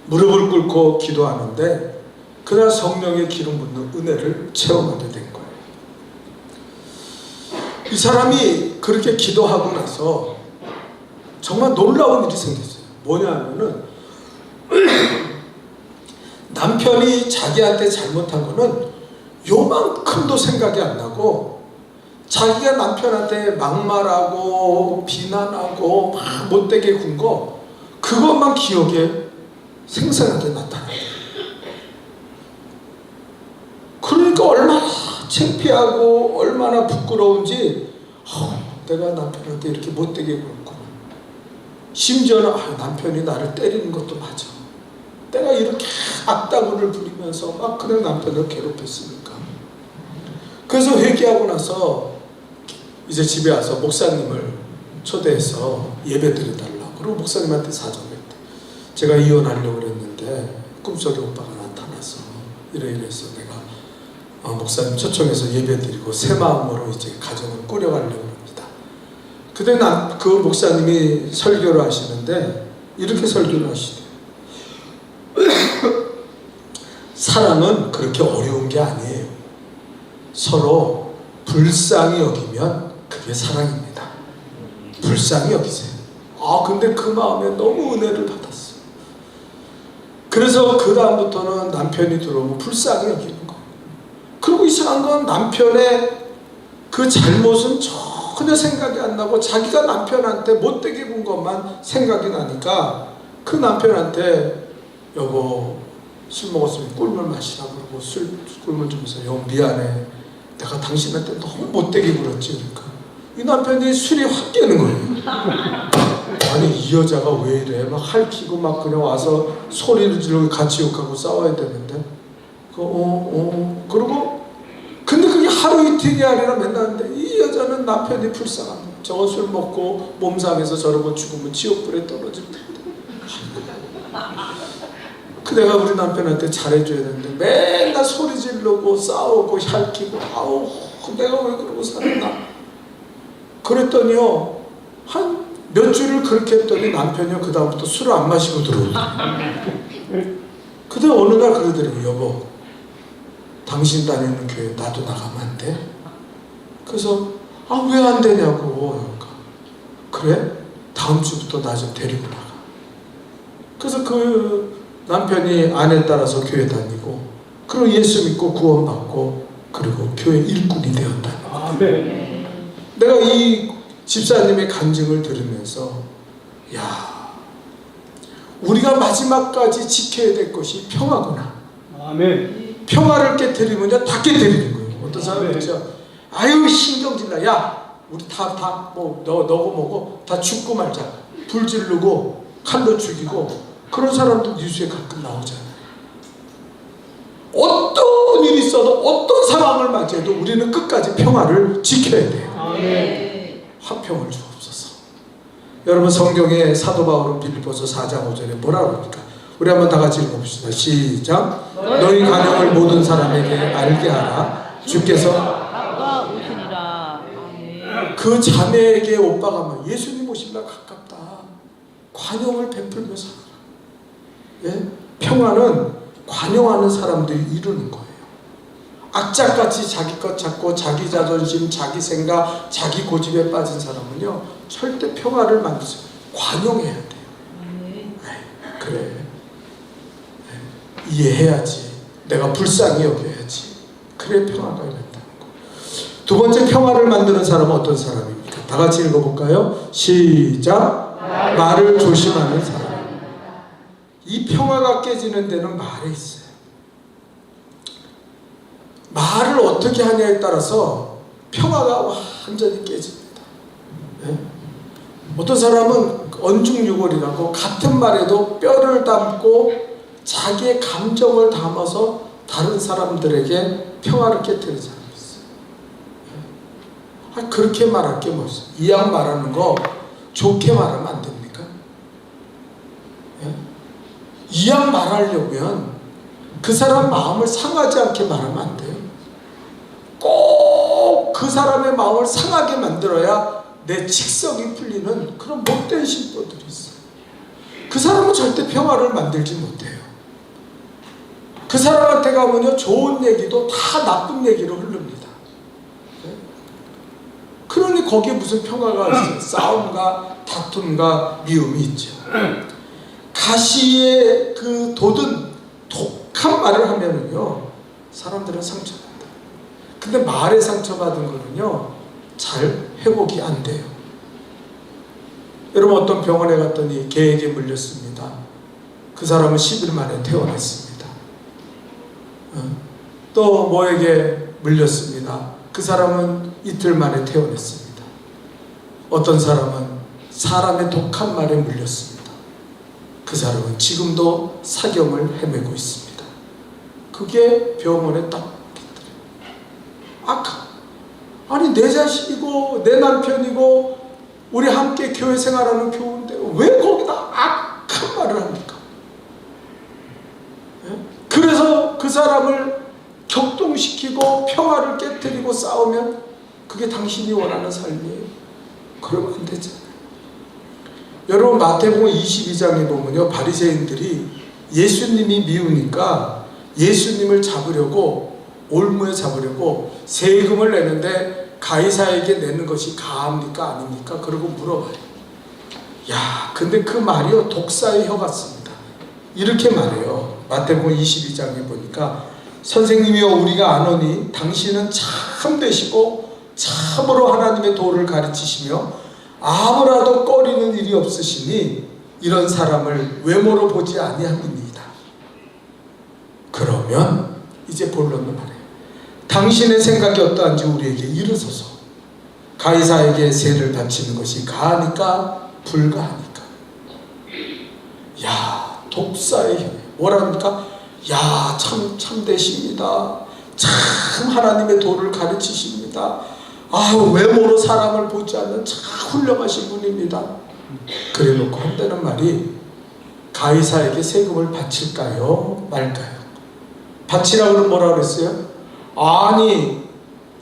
무릎을 꿇고 기도하는데 그날 성령의 기름 붓는 은혜를 체험하게 된 거예요. 이 사람이 그렇게 기도하고 나서 정말 놀라운 일이 생겼어요. 뭐냐면은 남편이 자기한테 잘못한 거는 요만큼도 생각이 안 나고 자기가 남편한테 막말하고 비난하고 막 못되게 군 거, 그것만 기억에 생생하게 나타나요. 그러니까 얼마나 창피하고 얼마나 부끄러운지, 내가 남편한테 이렇게 못되게 굴었구나. 심지어는 남편이 나를 때리는 것도 맞아. 내가 이렇게 악다구를 부리면서 막 그냥 남편을 괴롭혔으니까. 그래서 회개하고 나서 이제 집에 와서 목사님을 초대해서 예배 드려달라고. 그리고 목사님한테 사정했대. 제가 이혼하려고 그랬는데 꿈속에 오빠가 나타나서 이래서 내가 목사님 초청해서 예배 드리고 새 마음으로 이제 가정을 꾸려가려고 합니다. 그때 그 목사님이 설교를 하시는데 이렇게 설교를 하시대요. 사랑은 그렇게 어려운 게 아니에요. 서로 불쌍히 여기면 그게 사랑입니다. 불쌍히 여기세요. 근데 그 마음에 너무 은혜를 받았어요. 그래서 그 다음부터는 남편이 들어오면 불쌍히 여기는 거예요. 그리고 이상한 건 남편의 그 잘못은 전혀 생각이 안 나고 자기가 남편한테 못되게 군 것만 생각이 나니까 그 남편한테 여보 술 먹었으면 꿀물 마시라고 그러고 꿀물 주면서 미안해. 내가 당신한테 너무 못되게 굴었지. 그러니까 이 남편이 술이 확 깨는 거예요. 아니 이 여자가 왜 이래? 막 핥히고 막 그냥 와서 소리를 지르고 같이 욕하고 싸워야 되는데 그러고 근데 그게 하루 이틀이 아니라 맨날 하는데 이 여자는 남편이 불쌍합니다. 저거 술 먹고 몸 상해서 저러고 죽으면 지옥불에 떨어질 텐데. 내가 우리 남편한테 잘해줘야 되는데 맨날 소리 지르고 싸우고 핥히고 내가 왜 그러고 살았나. 그랬더니요 한 몇 주를 그렇게 했더니 남편이요 그 다음부터 술을 안 마시고 들어오더라고요. 근데 어느 날 그러더라고요. 여보 당신 다니는 교회 나도 나가면 안 돼? 그래서 왜 안 되냐고. 그래? 다음 주부터 나 좀 데리고 나가. 그래서 그 남편이 아내 따라서 교회 다니고 그리고 예수 믿고 구원받고 그리고 교회 일꾼이 되었다는 거예요. 내가 이 집사님의 간증을 들으면서 우리가 마지막까지 지켜야 될 것이 평화구나. 아멘. 평화를 깨뜨리면 다 깨뜨리는 거예요. 어떤 사람은 그렇죠. 신경질나. 우리 다 너고 뭐고 다 죽고 말자. 불 지르고 칼로 죽이고 그런 사람도 뉴스에 가끔 나오잖아요. 어떤 일이 있어도 어떤 상황을 맞이해도 우리는 끝까지 평화를 지켜야 돼요. 아멘. 화평을 주옵소서. 여러분 성경에 사도 바울은 빌립보서 4장 5절에 뭐라고 합니까? 우리 한번 다 같이 읽어봅시다. 시작. 너희 간영을 모든 사람에게 알게 하라. 주께서 그 자매에게 오빠가 막 예수님 오시기가 가깝다. 관용을 베풀며 살아라. 평화는 관용하는 사람들이 이루는 거예요. 악착같이 자기 것 찾고 자기 자존심, 자기 생각, 자기 고집에 빠진 사람은요 절대 평화를 만들 수 관용해야 돼요. 그래. 이해해야지. 내가 불쌍히 여겨야지. 그래 평화가 된다는 거. 두 번째 평화를 만드는 사람은 어떤 사람입니까? 다 같이 읽어볼까요? 시작. 말을 조심하는 사람. 이 평화가 깨지는 데는 말에 있어요. 말을 어떻게 하냐에 따라서 평화가 완전히 깨집니다. 어떤 사람은 언중유골이라고 같은 말에도 뼈를 담고 자기의 감정을 담아서 다른 사람들에게 평화를 깨뜨리는 사람이 있어요. 그렇게 말할 게 뭐 있어요? 이왕 말하는 거 좋게 말하면 안 됩니까? 이왕 말하려면 그 사람 마음을 상하지 않게 말하면 안 돼요. 꼭 그 사람의 마음을 상하게 만들어야 내 직성이 풀리는 그런 못된 신도들이 있어요. 그 사람은 절대 평화를 만들지 못해요. 그 사람한테 가면요 좋은 얘기도 다 나쁜 얘기로 흐릅니다. 그러니 거기에 무슨 평화가 있어요? 싸움과 다툼과 미움이 있죠. 가시의 그 돋은 독한 말을 하면은요 사람들은 상처받아요. 근데 말에 상처받은 거는요 잘 회복이 안 돼요. 여러분, 어떤 병원에 갔더니 개에게 물렸습니다. 그 사람은 10일 만에 퇴원했습니다. 또 뭐에게 물렸습니다. 그 사람은 이틀 만에 퇴원했습니다. 어떤 사람은 사람의 독한 말에 물렸습니다. 그 사람은 지금도 사경을 헤매고 있습니다. 그게 병원에 딱 악한, 아니 내 자식이고 내 남편이고 우리 함께 교회 생활하는 교우인데 왜 거기다 악한 말을 합니까? 그래서 그 사람을 격동시키고 평화를 깨뜨리고 싸우면 그게 당신이 원하는 삶이에요. 그러면 안 되잖아요. 여러분, 마태복음 22장에 보면요, 바리새인들이 예수님이 미우니까 예수님을 잡으려고, 올무에 잡으려고 세금을 내는데 가이사에게 내는 것이 가합니까 아닙니까? 그러고 물어봐요. 야, 근데 그 말이요, 독사의 혀 같습니다. 이렇게 말해요. 마태복음 22장에 보니까, 선생님이여 우리가 아노니 당신은 참 되시고 참으로 하나님의 도를 가르치시며 아무라도 꺼리는 일이 없으시니 이런 사람을 외모로 보지 아니함이니이다. 그러면 이제 본론을 말해요. 당신의 생각이 어떠한지 우리에게 이르소서. 가이사에게 세를 바치는 것이 가하니까 불가하니까. 야, 독사의 혀. 뭐랍니까? 야, 참되십니다. 참 하나님의 도를 가르치십니다. 아유, 외모로 사람을 보지 않는 참 훌륭하신 분입니다. 그래 놓고 한다는 말이, 가이사에게 세금을 바칠까요? 말까요? 바치라고 그러면 뭐라 그랬어요? 아니,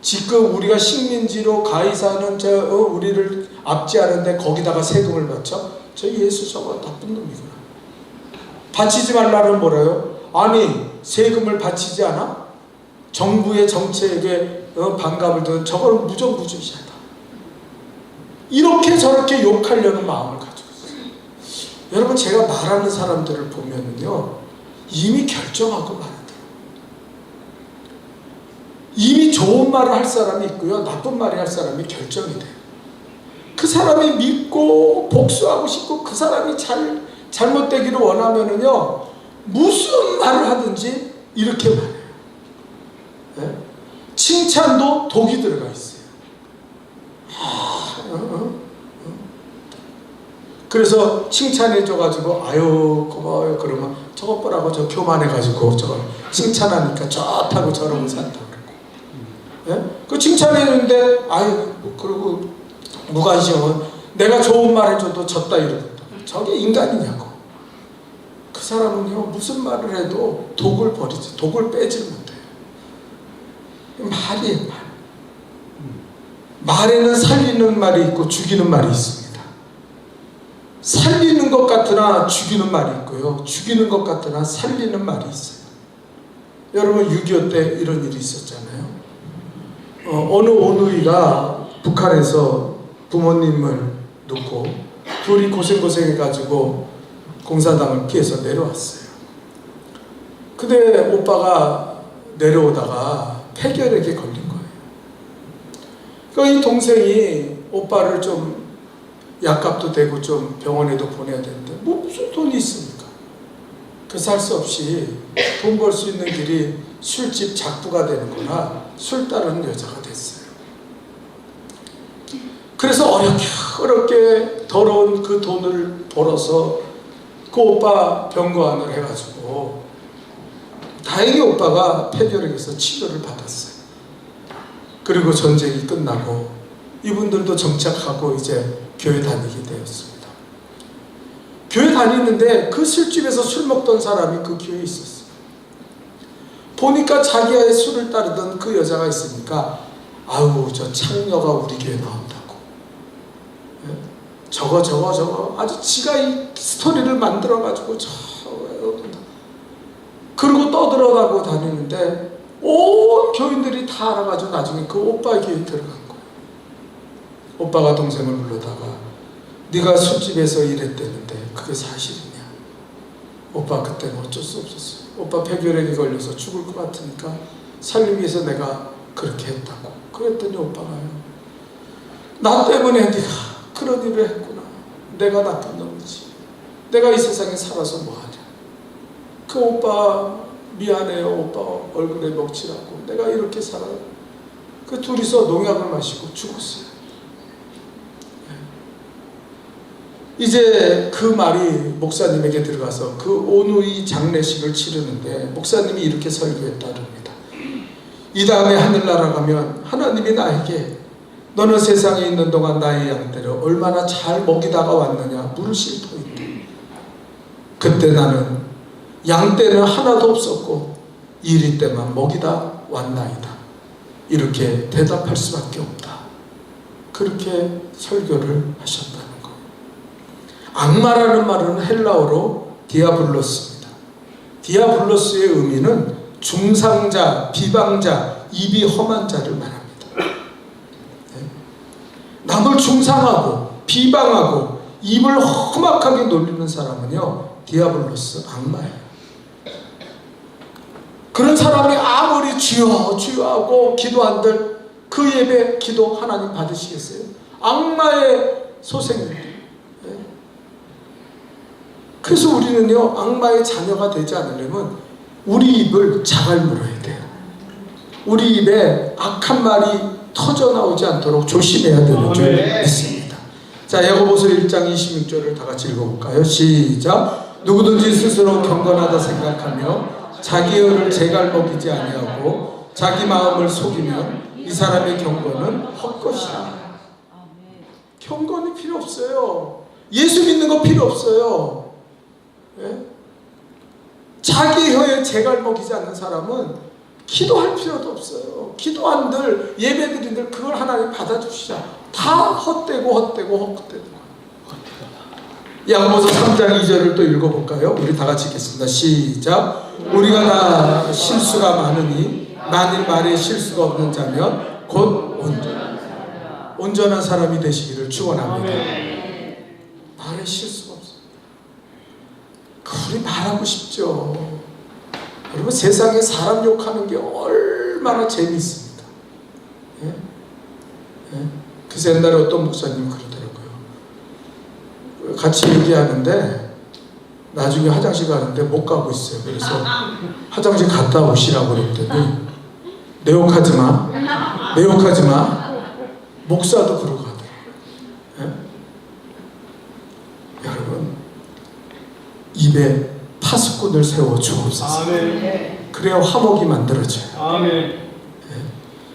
지금 우리가 식민지로 가이사는 우리를 압제하는데 거기다가 세금을 바쳐? 저 예수 저거 나쁜 놈이구나. 바치지 말라는 뭐래요? 아니, 세금을 바치지 않아? 정부의 정책에 반감을 드는 저거는 무정부주의자다. 이렇게 저렇게 욕하려는 마음을 가지고 있어요. 여러분, 제가 말하는 사람들을 보면은요, 이미 결정하고 말하더라고요. 이미 좋은 말을 할 사람이 있고요, 나쁜 말을 할 사람이 결정이 돼요. 그 사람이 믿고 복수하고 싶고 그 사람이 잘못되기를 원하면은요, 무슨 말을 하든지 이렇게 말해요. 네? 칭찬도 독이 들어가 있어요. 그래서 칭찬해줘가지고 아유 고마워요 그러면 저것 보라고 저 교만해가지고 저거 칭찬하니까 좋다고 저러고 산다고 그러고, 네? 그 칭찬해주는데 아유 그리고 무관심은 내가 좋은 말 해줘도 졌다 이러고, 저게 인간이냐고. 그 사람은요, 무슨 말을 해도 독을 버리지, 독을 빼지 못해요. 말이에요, 말. 말에는 살리는 말이 있고 죽이는 말이 있습니다. 살리는 것 같으나 죽이는 말이 있고요, 죽이는 것 같으나 살리는 말이 있어요. 여러분, 6.25 때 이런 일이 있었잖아요. 어느 오누이가 북한에서 부모님을 놓고 둘이 고생해가지고 공사당을 피해서 내려왔어요. 근데 오빠가 내려오다가 폐결핵에 걸린 거예요. 그러니까 이 동생이 오빠를 좀 약값도 되고 좀 병원에도 보내야 되는데 뭐 무슨 돈이 있습니까? 그래서 할 수 없이 돈 벌 수 있는 길이 술집 작부가 되는 거나 술 따르는 여자가 됐어요. 그래서 어렵게 더러운 그 돈을 벌어서 그 오빠 병거안을 해가지고 다행히 오빠가 폐결핵에서 치료를 받았어요. 그리고 전쟁이 끝나고 이분들도 정착하고 이제 교회 다니게 되었습니다. 교회 다니는데 그 술집에서 술 먹던 사람이 그 교회에 있었어요. 보니까 자기의 술을 따르던 그 여자가 있으니까 아우 저 창녀가 우리 교회 나온다고. 저거 아주 지가 이 스토리를 만들어가지고 그리고 떠들어가고 다니는데 온 교인들이 다 알아가지고 나중에 그 오빠의 교회에 들어간 거예요. 오빠가 동생을 불러다가 네가 술집에서 일했다는데 그게 사실이냐? 오빠 그때는 어쩔 수 없었어요. 오빠 폐결핵이 걸려서 죽을 것 같으니까 살리기 위해서 내가 그렇게 했다고. 그랬더니 오빠가요, 나 때문에 네가 그런 일을 했구나. 내가 나쁜 놈이지. 내가 이 세상에 살아서 뭐하냐. 그 오빠 미안해요. 오빠 얼굴에 먹칠하고 내가 이렇게 살아요. 그 둘이서 농약을 마시고 죽었어요. 이제 그 말이 목사님에게 들어가서 그 오누이 장례식을 치르는데 목사님이 이렇게 설교했다릅니다. 이 다음에 하늘나라 가면 하나님이 나에게 너는 세상에 있는 동안 나의 양떼를 얼마나 잘 먹이다가 왔느냐 물으실 터인데 그때 나는 양떼는 하나도 없었고 이리 때만 먹이다 왔나이다. 이렇게 대답할 수밖에 없다. 그렇게 설교를 하셨다는 거예요. 악마라는 말은 헬라어로 디아블로스입니다. 디아블로스의 의미는 중상자, 비방자, 입이 험한 자를 말합니다. 남을 중상하고 비방하고 입을 험악하게 놀리는 사람은요 디아블로스, 악마예요. 그런 사람이 아무리 주여 주여 하고 기도한들 그 예배 기도 하나님 받으시겠어요? 악마의 소생입니다. 그래서 우리는요 악마의 자녀가 되지 않으려면 우리 입을 잘 물어야 돼요. 우리 입에 악한 말이 터져 나오지 않도록 조심해야 되는 줄 믿습니다. 자, 야고보서 1장 26절을 다 같이 읽어볼까요? 시작. 누구든지 스스로 경건하다 생각하며 자기 혀를 제갈 먹이지 아니하고 자기 마음을 속이면 이 사람의 경건은 헛것이다. 경건이 필요 없어요. 예수 믿는 거 필요 없어요. 예? 자기 혀에 제갈 먹이지 않는 사람은 기도할 필요도 없어요. 기도한들 예배드린들 그걸 하나님 받아주시자. 다 헛되고 야고보서 3장 2절을 또 읽어볼까요? 우리 다 같이 읽겠습니다. 시작. 우리가 다 실수가 많으니 만일 말에 실수가 없는 자면 곧 온전한 사람이 되시기를 축원합니다. 말에 실수가 없어요. 우리 말하고 싶죠. 여러분 세상에 사람 욕하는 게 얼마나 재미있습니다. 예? 예? 그래서 옛날에 어떤 목사님 그러더라고요. 같이 얘기하는데 나중에 화장실 가는데 못 가고 있어요. 그래서 화장실 갔다 오시라고 그랬더니 내 욕하지 마. 내 욕하지 마. 목사도 그러고 하더라고요. 예? 여러분 입에 파수꾼을 세워 주옵소서. 그래야 화목이 만들어져요. 아멘. 예.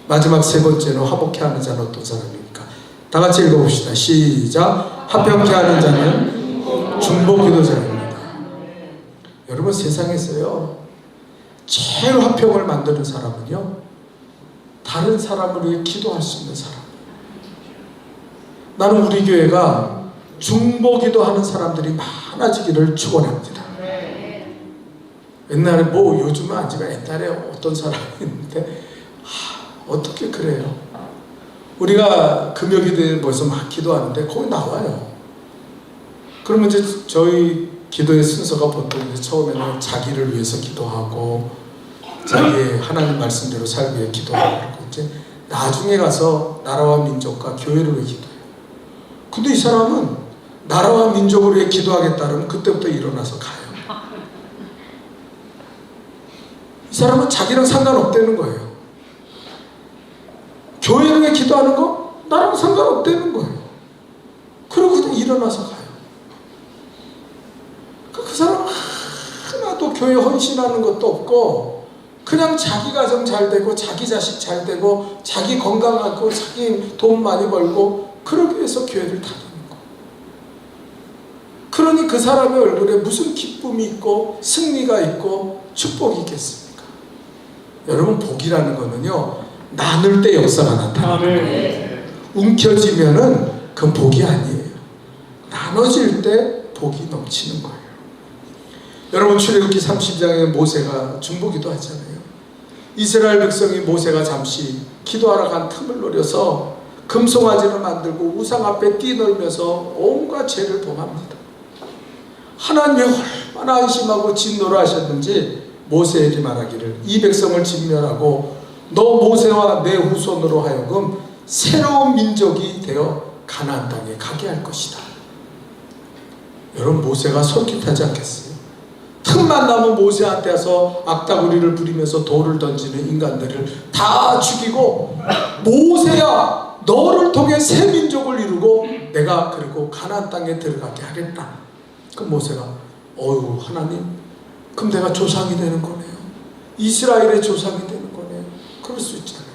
마지막 세 번째는 화목케 하는 자는 어떤 사람입니까? 다 같이 읽어봅시다. 시작. 화평케 하는 자는 중보기도자입니다. 여러분 세상에서요 제일 화평을 만드는 사람은요 다른 사람을 위해 기도할 수 있는 사람. 나는 우리 교회가 중보기도하는 사람들이 많아지기를 축원합니다. 옛날에 뭐 요즘은 아니지만 옛날에 어떤 사람이 있는데 어떻게 그래요? 우리가 금요기도에 모여서 막 기도하는데 거기 나와요. 그러면 이제 저희 기도의 순서가 보통 이제 처음에는 자기를 위해서 기도하고 자기의 하나님 말씀대로 살기 위해 기도하고 그러고 이제 나중에 가서 나라와 민족과 교회를 위해 기도해요. 근데 이 사람은 나라와 민족을 위해 기도하겠다면 그때부터 일어나서 가요. 이 사람은 자기랑 상관없다는 거예요. 교회를 위해 기도하는 거 나랑 상관없다는 거예요. 그리고 그냥 일어나서 가요. 그 사람 하나도 교회 헌신하는 것도 없고 그냥 자기 가정 잘 되고 자기 자식 잘 되고 자기 건강하고 자기 돈 많이 벌고 그러기 위해서 교회를 다니는 거. 그러니 그 사람의 얼굴에 무슨 기쁨이 있고 승리가 있고 축복이 있겠습니까? 여러분 복이라는 거는요 나눌 때 역사가 나타나는 거예요. 움켜쥐면은 그건 복이 아니에요. 나눠질 때 복이 넘치는 거예요. 여러분 출애굽기 30장에 모세가 중보기도 하잖아요. 이스라엘 백성이 모세가 잠시 기도하러 간 틈을 노려서 금송아지를 만들고 우상 앞에 뛰놀면서 온갖 죄를 범합니다. 하나님이 얼마나 안심하고 진노를 하셨는지 모세에게 말하기를 이 백성을 진멸하고 너 모세와 내 후손으로 하여금 새로운 민족이 되어 가나안 땅에 가게 할 것이다. 여러분, 모세가 솔깃하지 않겠어요? 틈만 나면 모세한테 와서 악다구리를 부리면서 돌을 던지는 인간들을 다 죽이고, 모세야 너를 통해 새 민족을 이루고 내가 그리고 가나안 땅에 들어가게 하겠다. 그럼 모세가 어휴, 하나님, 그럼 내가 조상이 되는 거네요. 이스라엘의 조상이 되는 거네요. 그럴 수 있잖아요.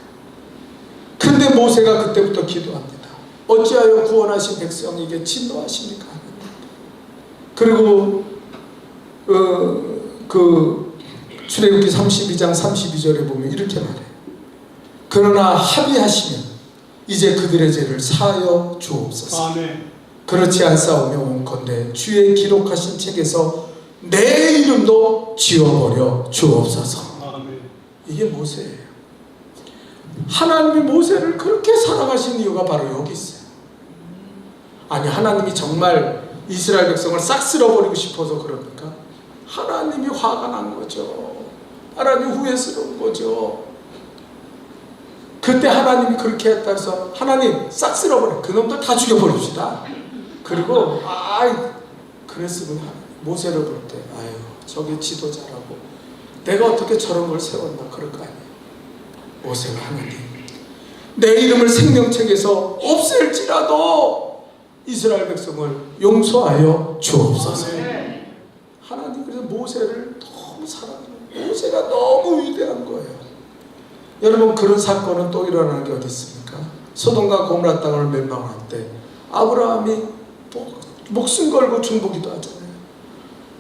근데 모세가 그때부터 기도합니다. 어찌하여 구원하신 백성에게 진노하십니까? 그리고 출애굽기 32장 32절에 보면 이렇게 말해요. 그러나 합의하시면 이제 그들의 죄를 사하여 주옵소서. 아멘. 그렇지 않사오며 원컨대 주의 기록하신 책에서 내 이름도 지워버려 주옵소서. 아멘. 이게 모세예요. 하나님이 모세를 그렇게 사랑하신 이유가 바로 여기 있어요. 아니, 하나님이 정말 이스라엘 백성을 싹 쓸어버리고 싶어서 그럽니까? 하나님이 화가 난 거죠. 하나님이 후회스러운 거죠. 그때 하나님이 그렇게 했다 해서 하나님 싹 쓸어버려, 그놈들 다 죽여버립시다. 그리고 그랬으면 모세를 볼 때 아유, 저게 지도자라고 내가 어떻게 저런 걸 세웠나 그럴 거 아니에요. 모세가 하나님, 내 이름을 생명책에서 없앨지라도 이스라엘 백성을 용서하여 주옵소서. 하나님 그래서 모세를 너무 사랑해요. 모세가 너무 위대한 거예요. 여러분, 그런 사건은 또 일어나는 게 어디 있습니까? 소돔과 고모라 땅을 멸망할 때 아브라함이 목숨 걸고 중보기도 하잖아요.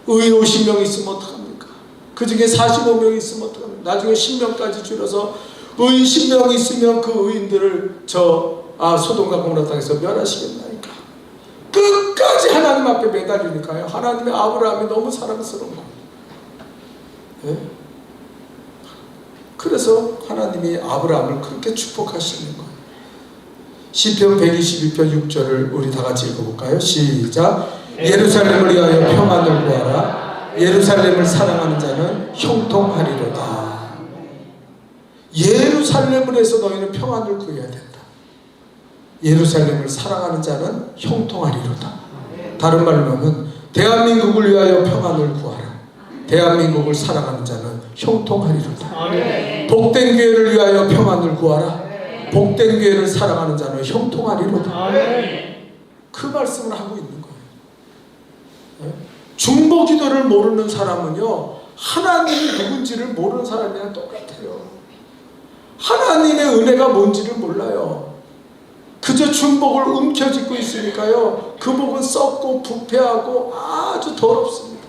의인 50명 있으면 어떡합니까? 그 중에 45명 있으면 어떡합니까? 나중에 10명까지 줄여서 의인 10명 있으면 그 의인들을 소돔과 고모라 땅에서 멸하시겠나이까? 끝까지 하나님 앞에 매달리니까요. 하나님의 아브라함이 너무 사랑스러운 거예요. 네? 그래서 하나님이 아브라함을 그렇게 축복하시는 거예요. 시편 122편 6절을 우리 다 같이 읽어볼까요? 시작. 예루살렘을 위하여 평안을 구하라. 예루살렘을 사랑하는 자는 형통하리로다. 예루살렘을 해서 너희는 평안을 구해야 된다. 예루살렘을 사랑하는 자는 형통하리로다. 다른 말로 하면 대한민국을 위하여 평안을 구하라. 대한민국을 사랑하는 자는 형통하리로다. 아멘. 복된 교회를 위하여 평안을 구하라. 복된 교회를 사랑하는 자는 형통하리로다. 아멘. 그 말씀을 하고 있는 거예요. 중보기도를 모르는 사람은요, 하나님이 누군지를 모르는 사람이랑 똑같아요. 하나님의 은혜가 뭔지를 몰라요. 그저 중복을 움켜쥐고 있으니까요, 그 복은 썩고 부패하고 아주 더럽습니다.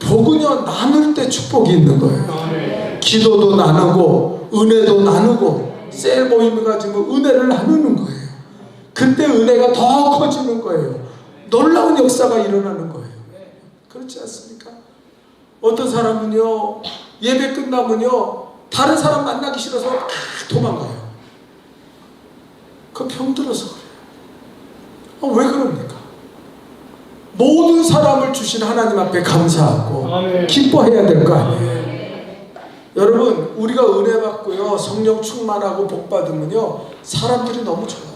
복은요, 나눌 때 축복이 있는 거예요. 아멘. 기도도 나누고 은혜도 나누고 셀 모임을 가지고 은혜를 나누는 거예요. 그때 은혜가 더 커지는 거예요. 놀라운 역사가 일어나는 거예요. 그렇지 않습니까? 어떤 사람은요, 예배 끝나면요, 다른 사람 만나기 싫어서 도망가요. 그 병들어서 그래요. 왜 그럽니까? 모든 사람을 주신 하나님 앞에 감사하고 아멘. 기뻐해야 될 거 아니에요. 여러분, 우리가 은혜 받고요, 성령 충만하고 복 받으면요, 사람들이 너무 좋아요.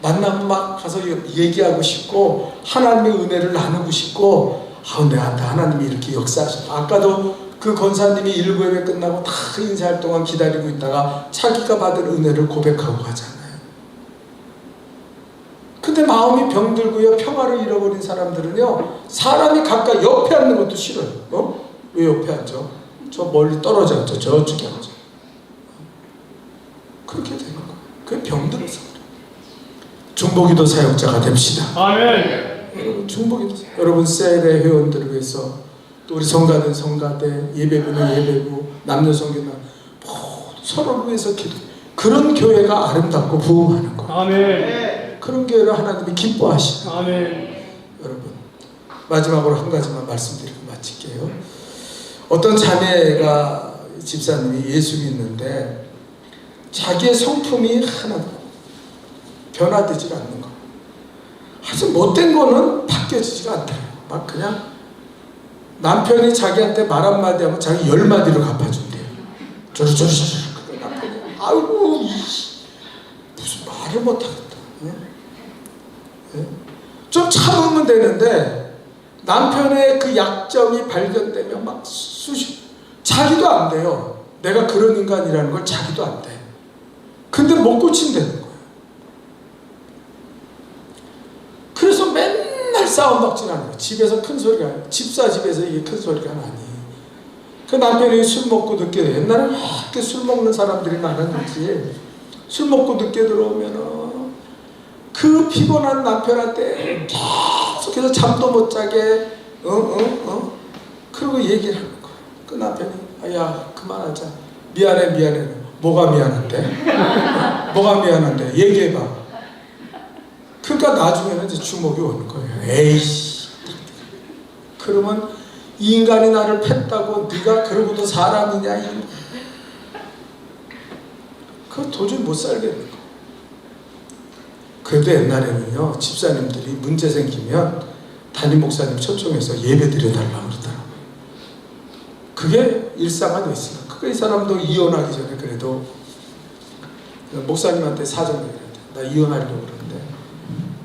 만나면 막 가서 얘기하고 싶고 하나님의 은혜를 나누고 싶고, 내한테 하나님이 이렇게 역사하셨다. 아까도 그 권사님이 일부 예배 끝나고 다 인사할 동안 기다리고 있다가 자기가 받은 은혜를 고백하고 가잖아요. 근데 마음이 병들고요, 평화를 잃어버린 사람들은요, 사람이 가까이 옆에 앉는 것도 싫어요. 왜 옆에 앉아? 저 멀리 떨어져 앉아. 저쪽에 앉아. 그렇게 되는 거예요. 그게 병들어서 그래요. 중보기도 사역자가 됩시다. 아멘. 여러분, 중보기도, 여러분 셀의 회원들을 위해서, 또 우리 성가된 성가대, 예배부는 예배부, 남녀 성교단 서로를 위해서 기도. 그런 교회가 아름답고 부흥하는 거예요. 아멘. 그런 교회를 하나님이 기뻐하시는 거예요. 아멘. 여러분, 마지막으로 한 가지만 말씀드리고 마칠게요. 어떤 자매가, 집사님이 예수 믿는데 자기의 성품이 하나도 변화되지 않는 거예요. 아주 못된 거는 바뀌어지지가 않더래요. 막 그냥 남편이 자기한테 말 한마디 하면 자기 10마디로 갚아준대요. 저러저러저러. 남편이 아이고 말을 못하겠다. 예? 예? 좀 참으면 되는데 남편의 그 약점이 발견되면 막 자기도 안 돼요. 내가 그런 인간이라는 걸 자기도 안 돼. 근데 못 고친다는 거예요. 그래서 맨날 싸움박질하는 거예요. 집에서 큰 소리가, 집사 집에서 이게 큰 소리가 나니. 그 남편이 술 먹고 늦게, 옛날에 이렇게 술 먹는 사람들이 많았는지, 술 먹고 늦게 들어오면은 그 피곤한 남편한테 계속해서 잠도 못 자게, 그러고 얘기를 하는 거예요. 그 남편이, 야, 그만하자. 미안해. 뭐가 미안한데? 뭐가 미안한데? 얘기해봐. 그러니까 나중에는 이제 주먹이 오는 거예요. 에이씨. 그러면 이 인간이 나를 팼다고 네가 그러고도 사람이냐? 그거 도저히 못 살겠는 거예요. 그래도 옛날에는요, 집사님들이 문제 생기면 담임 목사님 초청해서 예배 드려달라고 그러더라고요. 그게 일상화되어 있어요. 이 사람도 이혼하기 전에 그래도 목사님한테 사정을 해야 돼. 나 이혼하려고 그러는데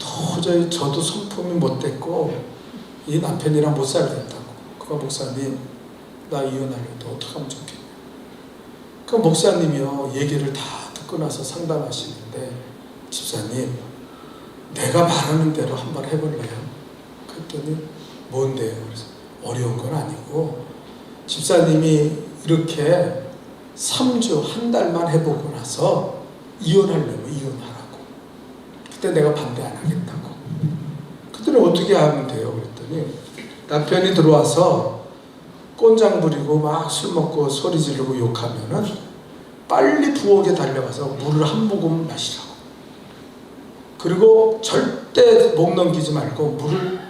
도저히 저도 성품이 못됐고 이 남편이랑 못 살겠다고. 그 목사님, 나 이혼하려고 어떻게 하면 좋겠냐. 그 목사님이요, 얘기를 다 듣고 나서 상담하시는데, 집사님, 내가 말하는 대로 한번 해볼래요? 그랬더니 뭔데요? 그래서 어려운 건 아니고 집사님이 이렇게 3주, 한 달만 해보고 나서 이혼하려면 이혼하라고. 그때 내가 반대 안 하겠다고. 그때는 어떻게 하면 돼요? 그랬더니 남편이 들어와서 꼰장 부리고 막 술 먹고 소리 지르고 욕하면은 빨리 부엌에 달려가서 물을 한 모금 마시라고. 그리고 절대 목 넘기지 말고 물을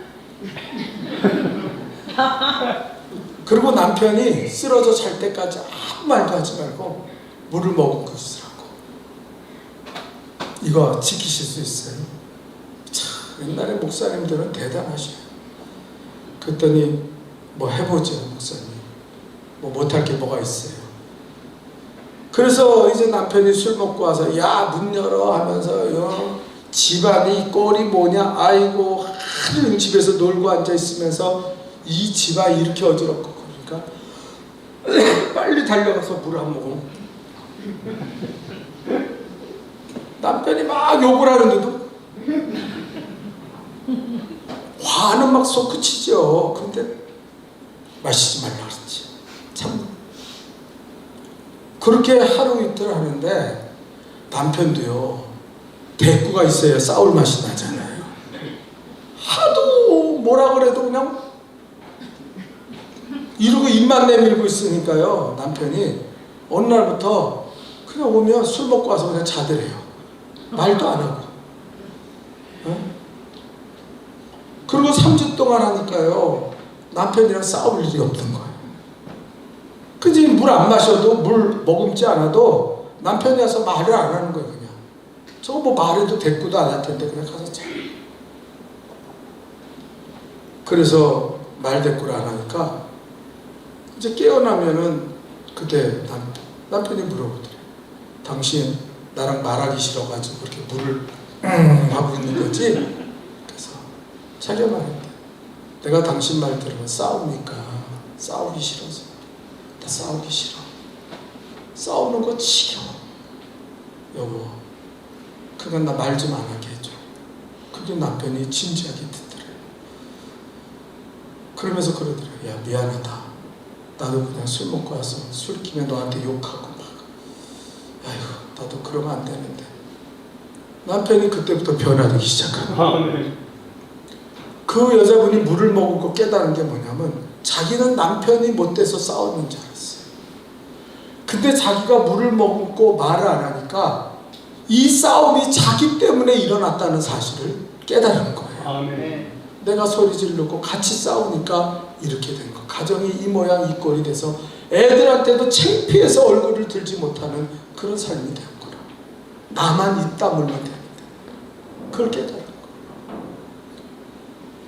그리고 남편이 쓰러져 잘 때까지 아무 말도 하지 말고 물을 머금고 있으라고. 이거 지키실 수 있어요? 참, 옛날에 목사님들은 대단하셔요. 그랬더니 뭐 해보죠, 목사님. 뭐 못할 게 뭐가 있어요. 그래서 이제 남편이 술 먹고 와서 야, 문 열어 하면서 집안이 꼴이 뭐냐, 아이고 하루 집에서 놀고 앉아있으면서 이 집안이 이렇게 어지럽고 그러니까 빨리 달려가서 물 한 모금. 남편이 막 욕을 하는데도 화는 막 솟구치죠. 근데 마시지 말라 그랬지. 참 그렇게 하루 이틀 하는데 남편도요, 대꾸가 있어야 싸울 맛이 나잖아요. 하도 뭐라 그래도 그냥 이러고 입만 내밀고 있으니까요, 남편이 어느 날부터 그냥 오면 술 먹고 와서 그냥 자더래요. 말도 안 하고. 그리고 3주 동안 하니까요, 남편이랑 싸울 일이 없는 거예요. 그지? 물 안 마셔도, 물 머금지 않아도 남편이 와서 말을 안 하는 거예요. 그냥 저거 뭐 말해도 대꾸도 안 할 텐데 그냥 가서 자. 그래서 말 대꾸를 안 하니까 이제 깨어나면은 그때 남편이 물어보더래요. 당신 나랑 말하기 싫어가지고 그렇게 물을 하고 있는 거지? 그래서 자기가 말했대. 내가 당신 말 들으면 싸우니까 싸우기 싫어서. 나 싸우기 싫어. 싸우는 거 지겨워. 여보, 그건 나 말 좀 안 하게 해줘. 그게 남편이 진지하게 듣더래요. 그러면서 그러더래요. 야, 미안하다. 나도 그냥 술 먹고 와서 술김에 너한테 욕하고 막, 아휴, 나도 그러면 안 되는데. 남편이 그때부터 변화되기 시작하는. 그 여자분이 물을 먹고 깨달은 게 뭐냐면 자기는 남편이 못돼서 싸우는 줄 알았어요. 근데 자기가 물을 먹고 말을 안 하니까 이 싸움이 자기 때문에 일어났다는 사실을 깨달은 거예요. 아멘. 내가 소리 지르고 같이 싸우니까 이렇게 된 거. 가정이 이 모양 이 꼴이 돼서 애들한테도 창피해서 얼굴을 들지 못하는 그런 삶이 된 거라. 나만 입 다물면 되는데 그걸 깨달은 거.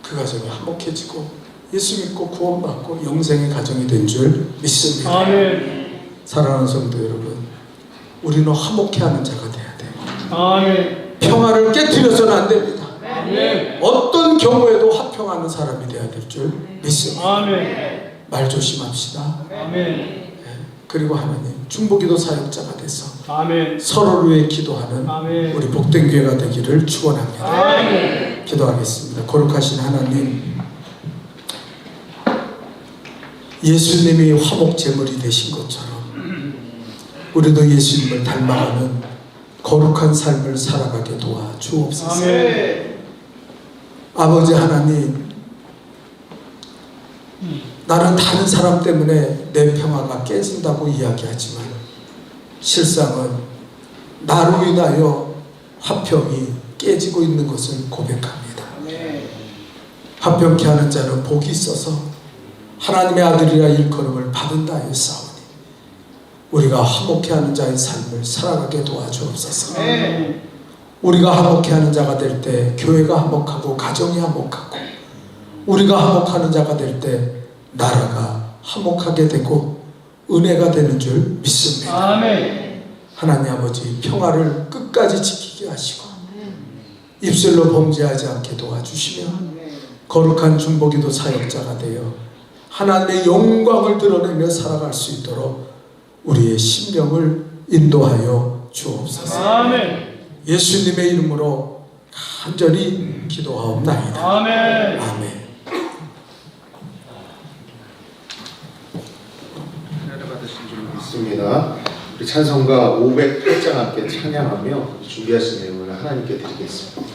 그 가정이 화목해지고 예수 믿고 구원받고 영생의 가정이 된 줄 믿습니다. 아멘. 사랑하는 성도 여러분, 우리는 화목해하는 자가 돼야 돼요. 아멘. 평화를 깨뜨려서는 안 됩니다. 어떤 경우에도 화평하는 사람이 되어야 될 줄 믿습니다. 말 조심합시다. 그리고 하나님 중보기도 사역자가 돼서 서로를 위해 기도하는 우리 복된 교회가 되기를 축원합니다. 기도하겠습니다. 거룩하신 하나님, 예수님이 화목 제물이 되신 것처럼 우리도 예수님을 닮아가는 거룩한 삶을 살아가게 도와 주옵소서. 아버지 하나님, 나는 다른 사람 때문에 내 평화가 깨진다고 이야기하지만 실상은 나로 인하여 화평이 깨지고 있는 것을 고백합니다. 화평케 하는 자는 복이 있어서 하나님의 아들이라 일컬음을 받은다 하였사오니 우리가 화목케 하는 자의 삶을 살아가게 도와주옵소서. 우리가 화목케 하는 자가 될 때 교회가 화목하고 가정이 화목하고, 우리가 화목하는 자가 될 때 나라가 화목하게 되고 은혜가 되는 줄 믿습니다. 하나님 아버지, 평화를 끝까지 지키게 하시고 입술로 범죄하지 않게 도와주시며 거룩한 중보기도 사역자가 되어 하나님의 영광을 드러내며 살아갈 수 있도록 우리의 심령을 인도하여 주옵소서. 예수님의 이름으로 간절히 기도하옵나이다. 아멘. 은혜를 받으신 줄 믿습니다. 우리 찬송가 508장 함께 찬양하며 준비하신 내용을 하나님께 드리겠습니다.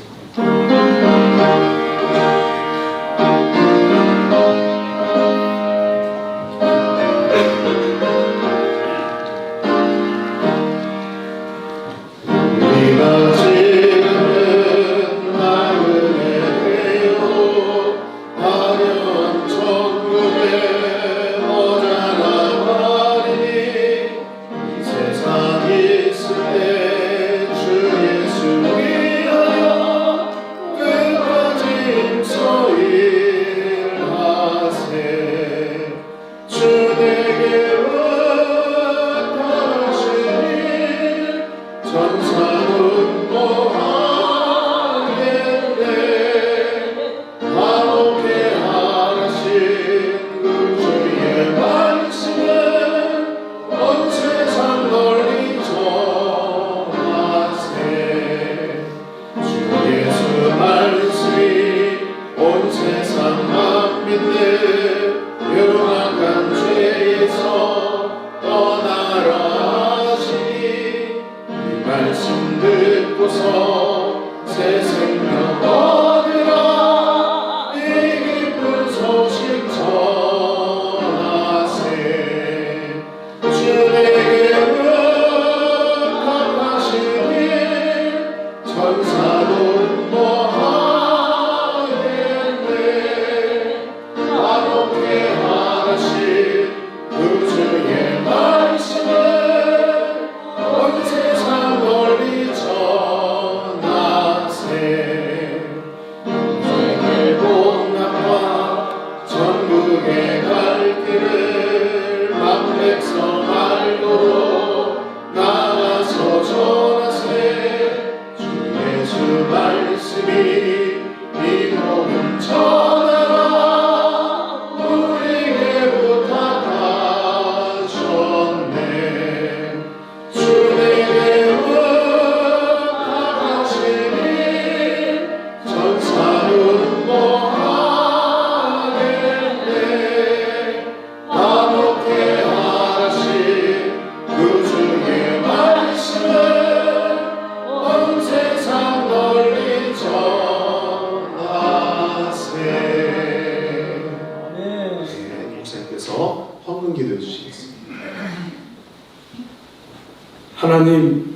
하나님,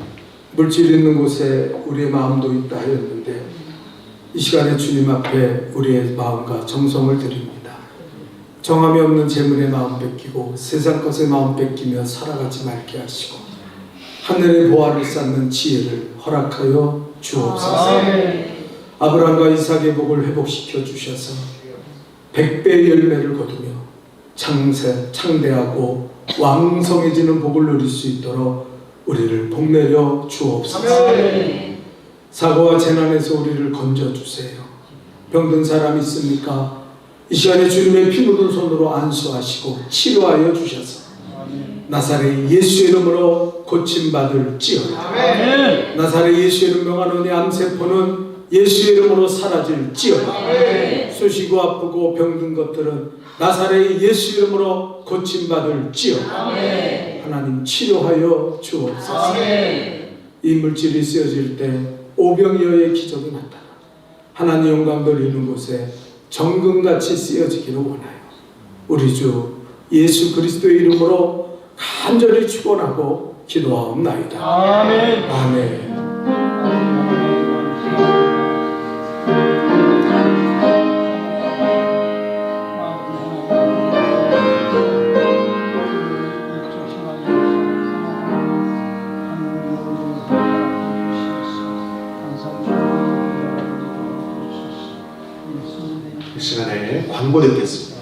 물질 있는 곳에 우리의 마음도 있다 하였는데 이 시간에 주님 앞에 우리의 마음과 정성을 드립니다. 정함이 없는 재물의 마음 뺏기고 세상 것의 마음 뺏기며 살아가지 말게 하시고 하늘의 보화를 쌓는 지혜를 허락하여 주옵소서. 아브라함과 이삭의 복을 회복시켜 주셔서 100배의 열매를 거두며 창대하고 왕성해지는 복을 누릴 수 있도록 우리를 복내려 주옵소서. 사고와 재난에서 우리를 건져주세요. 병든 사람 있습니까? 이 시간에 주님의 피 묻은 손으로 안수하시고 치료하여 주셔서 나사렛 예수 이름으로 고침받을지어다. 나사렛 예수 이름 명하노니 암세포는 예수 이름으로 사라질지어다. 쑤시고 아프고 병든 것들은 나사렛 예수 이름으로 고침받을지어다. 하나님 치료하여 주옵소서. 이 물질이 쓰여질 때 오병이어의 기적이 나타나 하나님 영광 돌리는 곳에 정금같이 쓰여지기를 원하여 우리 주 예수 그리스도의 이름으로 간절히 축원하고 기도하옵나이다. 아멘. 아멘. 이 시간에 광고 듣겠습니다.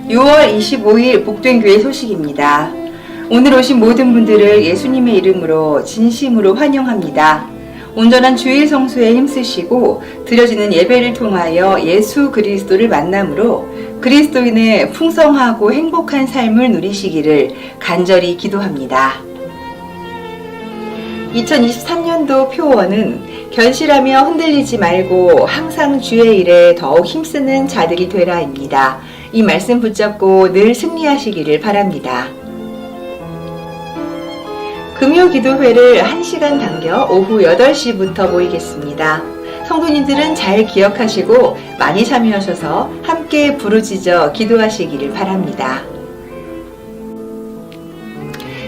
(6월 25일) 복된교회 소식입니다. 오늘 오신 모든 분들을 예수님의 이름으로 진심으로 환영합니다. 온전한 주일 성수에 힘쓰시고 드려지는 예배를 통하여 예수 그리스도를 만남으로 그리스도인의 풍성하고 행복한 삶을 누리시기를 간절히 기도합니다. 2023년도 표원은 견실하며 흔들리지 말고 항상 주의 일에 더욱 힘쓰는 자들이 되라입니다. 이 말씀 붙잡고 늘 승리하시기를 바랍니다. 금요기도회를 1시간 당겨 오후 8시부터 모이겠습니다. 성도님들은 잘 기억하시고 많이 참여하셔서 함께 부르짖어 기도하시기를 바랍니다.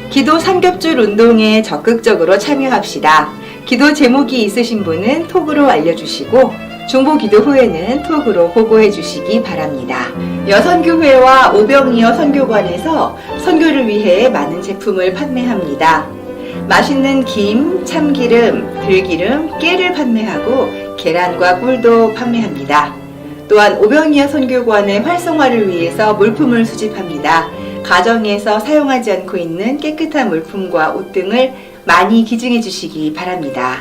기도 삼겹줄 운동에 적극적으로 참여합시다. 기도 제목이 있으신 분은 톡으로 알려주시고 중보기도 후에는 톡으로 보고해 주시기 바랍니다. 여선교회와 오병이어 선교관에서 선교를 위해 많은 제품을 판매합니다. 맛있는 김, 참기름, 들기름, 깨를 판매하고 계란과 꿀도 판매합니다. 또한 오병이어 선교관의 활성화를 위해서 물품을 수집합니다. 가정에서 사용하지 않고 있는 깨끗한 물품과 옷 등을 많이 기증해 주시기 바랍니다.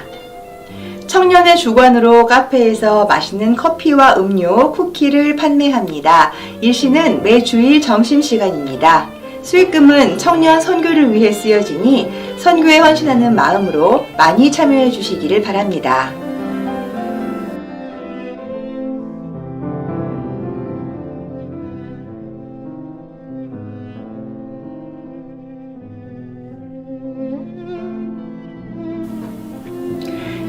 청년의 주관으로 카페에서 맛있는 커피와 음료, 쿠키를 판매합니다. 일시는 매주일 점심시간입니다. 수익금은 청년 선교를 위해 쓰여지니 선교에 헌신하는 마음으로 많이 참여해 주시기를 바랍니다.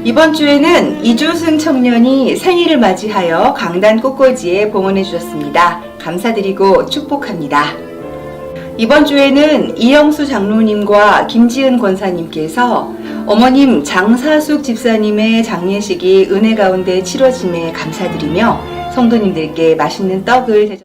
이번 주에는 이주승 청년이 생일을 맞이하여 강단 꽃꽂이에 봉헌해 주셨습니다. 감사드리고 축복합니다. 이번 주에는 이영수 장로님과 김지은 권사님께서 어머님 장사숙 집사님의 장례식이 은혜 가운데 치러짐에 감사드리며 성도님들께 맛있는 떡을 대접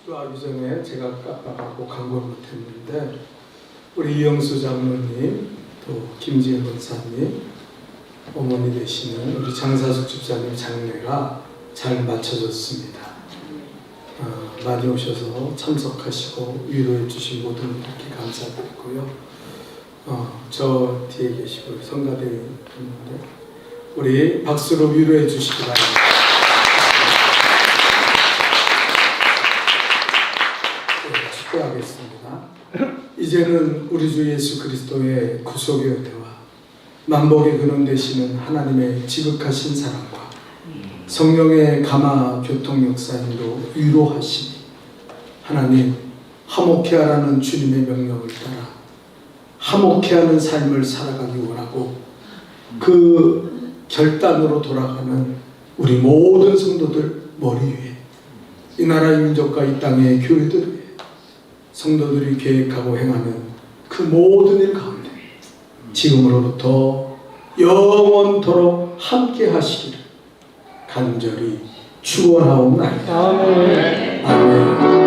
기도하기 전에 제가 깜빡하고 광고를 못했는데 우리 이영수 장로님 또 김지혜 권사님 어머니 되시는 우리 장사숙 집사님 장례가 잘 마쳐졌습니다. 많이 오셔서 참석하시고 위로해 주신 모든 분들께 감사드리고요. 저 뒤에 계시고 성가대에 있는데 우리 박수로 위로해 주시기 바랍니다. 축도하겠습니다. 이제는 우리 주 예수 그리스도의 구속의 은혜와 만복의 근원 되시는 하나님의 지극하신 사랑과 성령의 감화 교통 역사인도 위로하시니 하나님 화목케 하라는 주님의 명령을 따라 화목케 하는 삶을 살아가기 원하고 그 결단으로 돌아가는 우리 모든 성도들 머리 위에 이 나라 민족과 이 땅의 교회들 위에 성도들이 계획하고 행하는 그 모든 일 가운데 지금으로부터 영원토록 함께 하시기를 간절히 축원하옵나이다. 아멘.